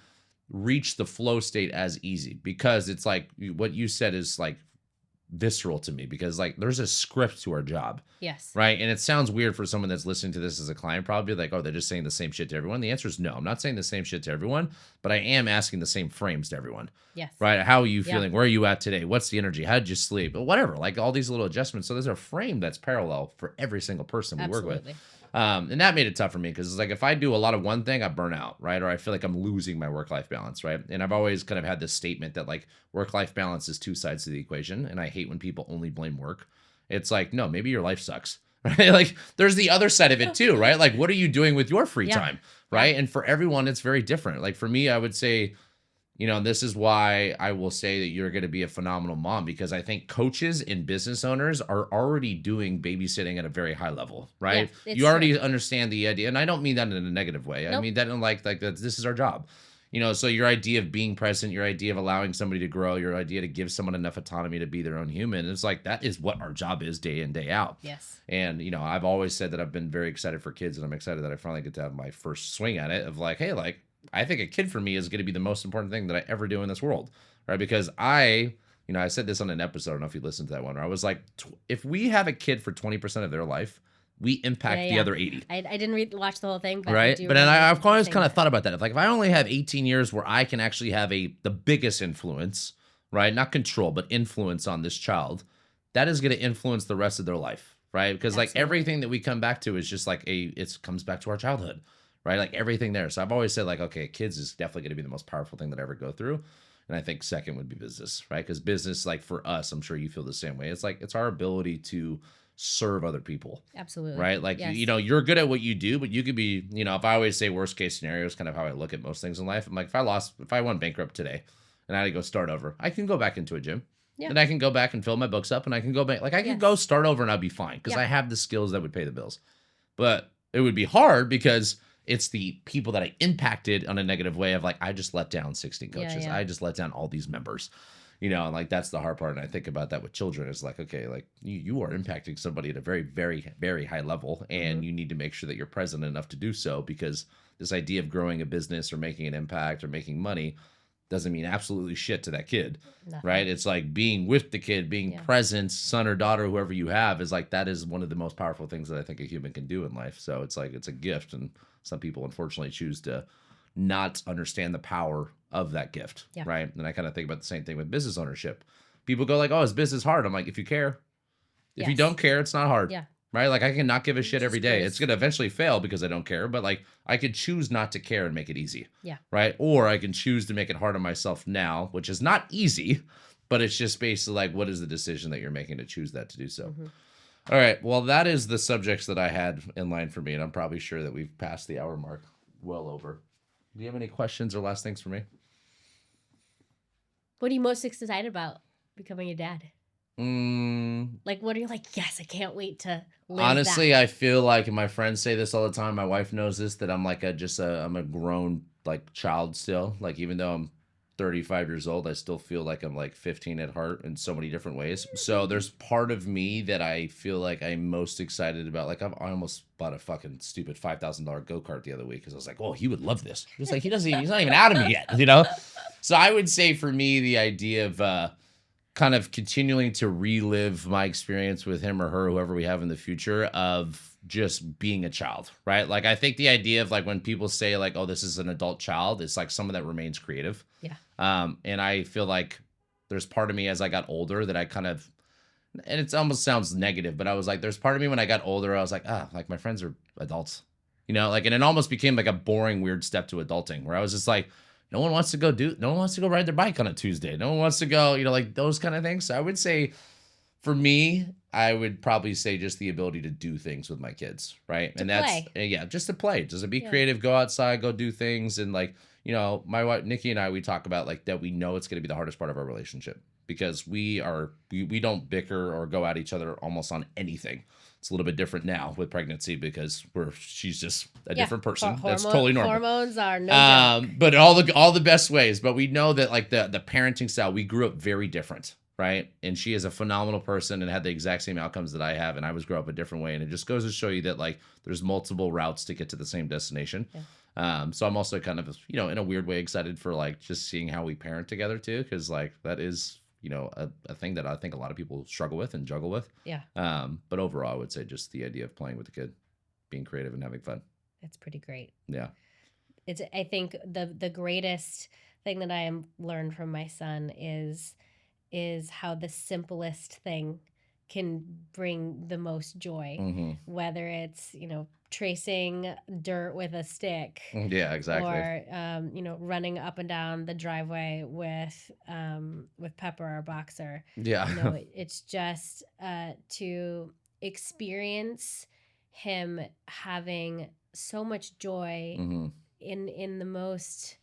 reach the flow state as easy because it's like what you said is like visceral to me, because like there's a script to our job. Yes. Right. And it sounds weird for someone that's listening to this as a client, probably like, oh, they're just saying the same shit to everyone. The answer is no, I'm not saying the same shit to everyone, but I am asking the same frames to everyone. Yes. Right. How are you feeling? Where are you at today? What's the energy? How did you sleep? Whatever, like all these little adjustments. So there's a frame that's parallel for every single person we work with. And that made it tough for me because it's like if I do a lot of one thing, I burn out, right? Or I feel like I'm losing my work-life balance, right? And I've always kind of had this statement that like work-life balance is 2 sides to the equation. And I hate when people only blame work. It's like, no, maybe your life sucks, right? Like there's the other side of it too, right? Like what are you doing with your free time, right? And for everyone, it's very different. Like for me, I would say, this is why I will say that you're going to be a phenomenal mom, because I think coaches and business owners are already doing babysitting at a very high level, right? Yeah, you already understand the idea. And I don't mean that in a negative way. Nope. I mean that in like that this is our job. So your idea of being present, your idea of allowing somebody to grow, your idea to give someone enough autonomy to be their own human, it's like that is what our job is day in, day out. Yes. And, I've always said that I've been very excited for kids, and I'm excited that I finally get to have my first swing at it of like, hey, like, I think a kid for me is going to be the most important thing that I ever do in this world, right? Because I said this on an episode, I don't know if you listened to that one, where I was like, if we have a kid for 20% of their life, we impact the other 80. I didn't watch the whole thing, but right. But I've always kind of thought about that. If I only have 18 years where I can actually have the biggest influence, right? Not control, but influence on this child, that is going to influence the rest of their life, right? Because like everything that we come back to is just like it comes back to our childhood. Right? Like everything there. So I've always said like, okay, kids is definitely going to be the most powerful thing that I ever go through. And I think second would be business, right? Because business, like for us, I'm sure you feel the same way. It's like, it's our ability to serve other people. Absolutely. Right? Like, yes. You're good at what you do, but you could be, if I always say worst case scenario is kind of how I look at most things in life. I'm like, if I went bankrupt today and I had to go start over, I can go back into a gym. Yeah. And I can go back and fill my books up and I can go back. Like I can go start over and I'll be fine because I have the skills that would pay the bills. But it would be hard because it's the people that I impacted on a negative way of like, I just let down 16 coaches. I just let down all these members, and like, that's the hard part. And I think about that with children. It's like, okay, like you are impacting somebody at a very, very, very high level. And you need to make sure that you're present enough to do so, because this idea of growing a business or making an impact or making money doesn't mean absolutely shit to that kid. Nothing. Right? It's like being with the kid, being present, son or daughter, whoever you have, is like, that is one of the most powerful things that I think a human can do in life. So it's like, it's a gift. And some people unfortunately choose to not understand the power of that gift. Yeah. Right. And I kind of think about the same thing with business ownership. People go like, oh, is business hard? I'm like, if you care, if you don't care, it's not hard. Yeah. Right. Like I can not give a shit every day. It's going to eventually fail because I don't care. But like I could choose not to care and make it easy. Yeah. Right. Or I can choose to make it hard on myself now, which is not easy, but it's just basically like, what is the decision that you're making to choose that to do so? Mm-hmm. All right. Well, that is the subjects that I had in line for me. And I'm probably sure that we've passed the hour mark well over. Do you have any questions or last things for me? What are you most excited about becoming a dad? Like Like, what are you like? Yes, I can't wait to live Honestly, that. I feel like, and my friends say this all the time. My wife knows this, that I'm like I'm a grown like child still. Like even though I'm 35 years old, I still feel like I'm like 15 at heart in so many different ways. So there's part of me that I feel like I'm most excited about. Like I almost bought a fucking stupid $5,000 go-kart the other week because I was like, oh, he would love this. He was like, he's not even out of me yet, you know? So I would say for me, the idea of kind of continuing to relive my experience with him or her, whoever we have in the future, of just being a child, right? Like, I think the idea of like when people say like, oh, this is an adult child, it's like someone that remains creative. Yeah. And I feel like there's part of me as I got older that I kind of, and it almost sounds negative, but I was like, there's part of me when I got older, I was like, like my friends are adults, you know, like, and it almost became like a boring, weird step to adulting where I was just like, no one wants to go ride their bike on a Tuesday. No one wants to go, you know, like those kind of things. So I would say for me, I would probably say just the ability to do things with my kids. Right. And that's, yeah, just to play, just to be creative, go outside, go do things. And like, you know, my wife, Nikki and I, we talk about like that. We know it's going to be the hardest part of our relationship because we don't bicker or go at each other almost on anything. It's a little bit different now with pregnancy because she's just a different person. That's totally normal. Hormones are no joke. But all the best ways. But we know that like the parenting style, we grew up very different, right? And she is a phenomenal person and had the exact same outcomes that I have, and I was grew up a different way. And it just goes to show you that like there's multiple routes to get to the same destination. Yeah. So I'm also kind of, you know, in a weird way excited for like just seeing how we parent together too, because like that is, you know, a thing that I think a lot of people struggle with and juggle with. Yeah. But overall, I would say just the idea of playing with the kid, being creative and having fun. That's pretty great. Yeah. I think the greatest thing that I am learned from my son is how the simplest thing can bring the most joy, whether it's, you know, tracing dirt with a stick. Yeah, exactly. Or, you know, running up and down the driveway with Pepper, our boxer. Yeah. You know, it's just to experience him having so much joy in the most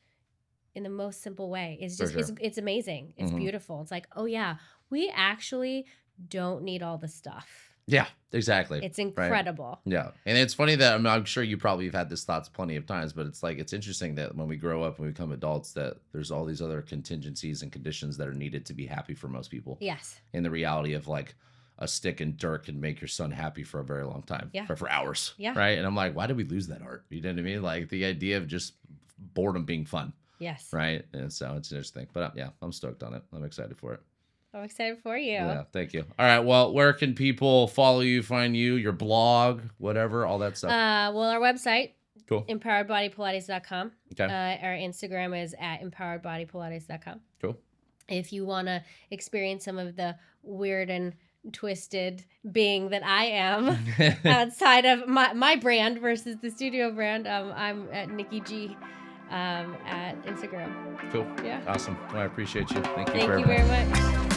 simple way. It's just, it's amazing. It's beautiful. It's like, oh yeah, we actually don't need all the stuff. Yeah, exactly. It's incredible. Right? Yeah. And it's funny that, I mean, I'm sure you probably have had this thoughts plenty of times, but it's like, it's interesting that when we grow up and we become adults, that there's all these other contingencies and conditions that are needed to be happy for most people. Yes. And the reality of like a stick and dirt can make your son happy for a very long time. Yeah. For hours. Yeah. Right. And I'm like, why did we lose that art? You know what I mean? Like the idea of just boredom being fun. Yes. Right. And so it's interesting. But yeah, I'm stoked on it. I'm excited for it. I'm excited for you. Yeah, thank you. All right, well, where can people follow you, find you, your blog, whatever, all that stuff? Well, our website, cool. empoweredbodypilates.com. Okay. Our Instagram is at empoweredbodypilates.com. Cool. If you want to experience some of the weird and twisted being that I am outside of my brand versus the studio brand, I'm at Nikki G at Instagram. Cool. Yeah. Awesome. Well, I appreciate you. Thank you very much.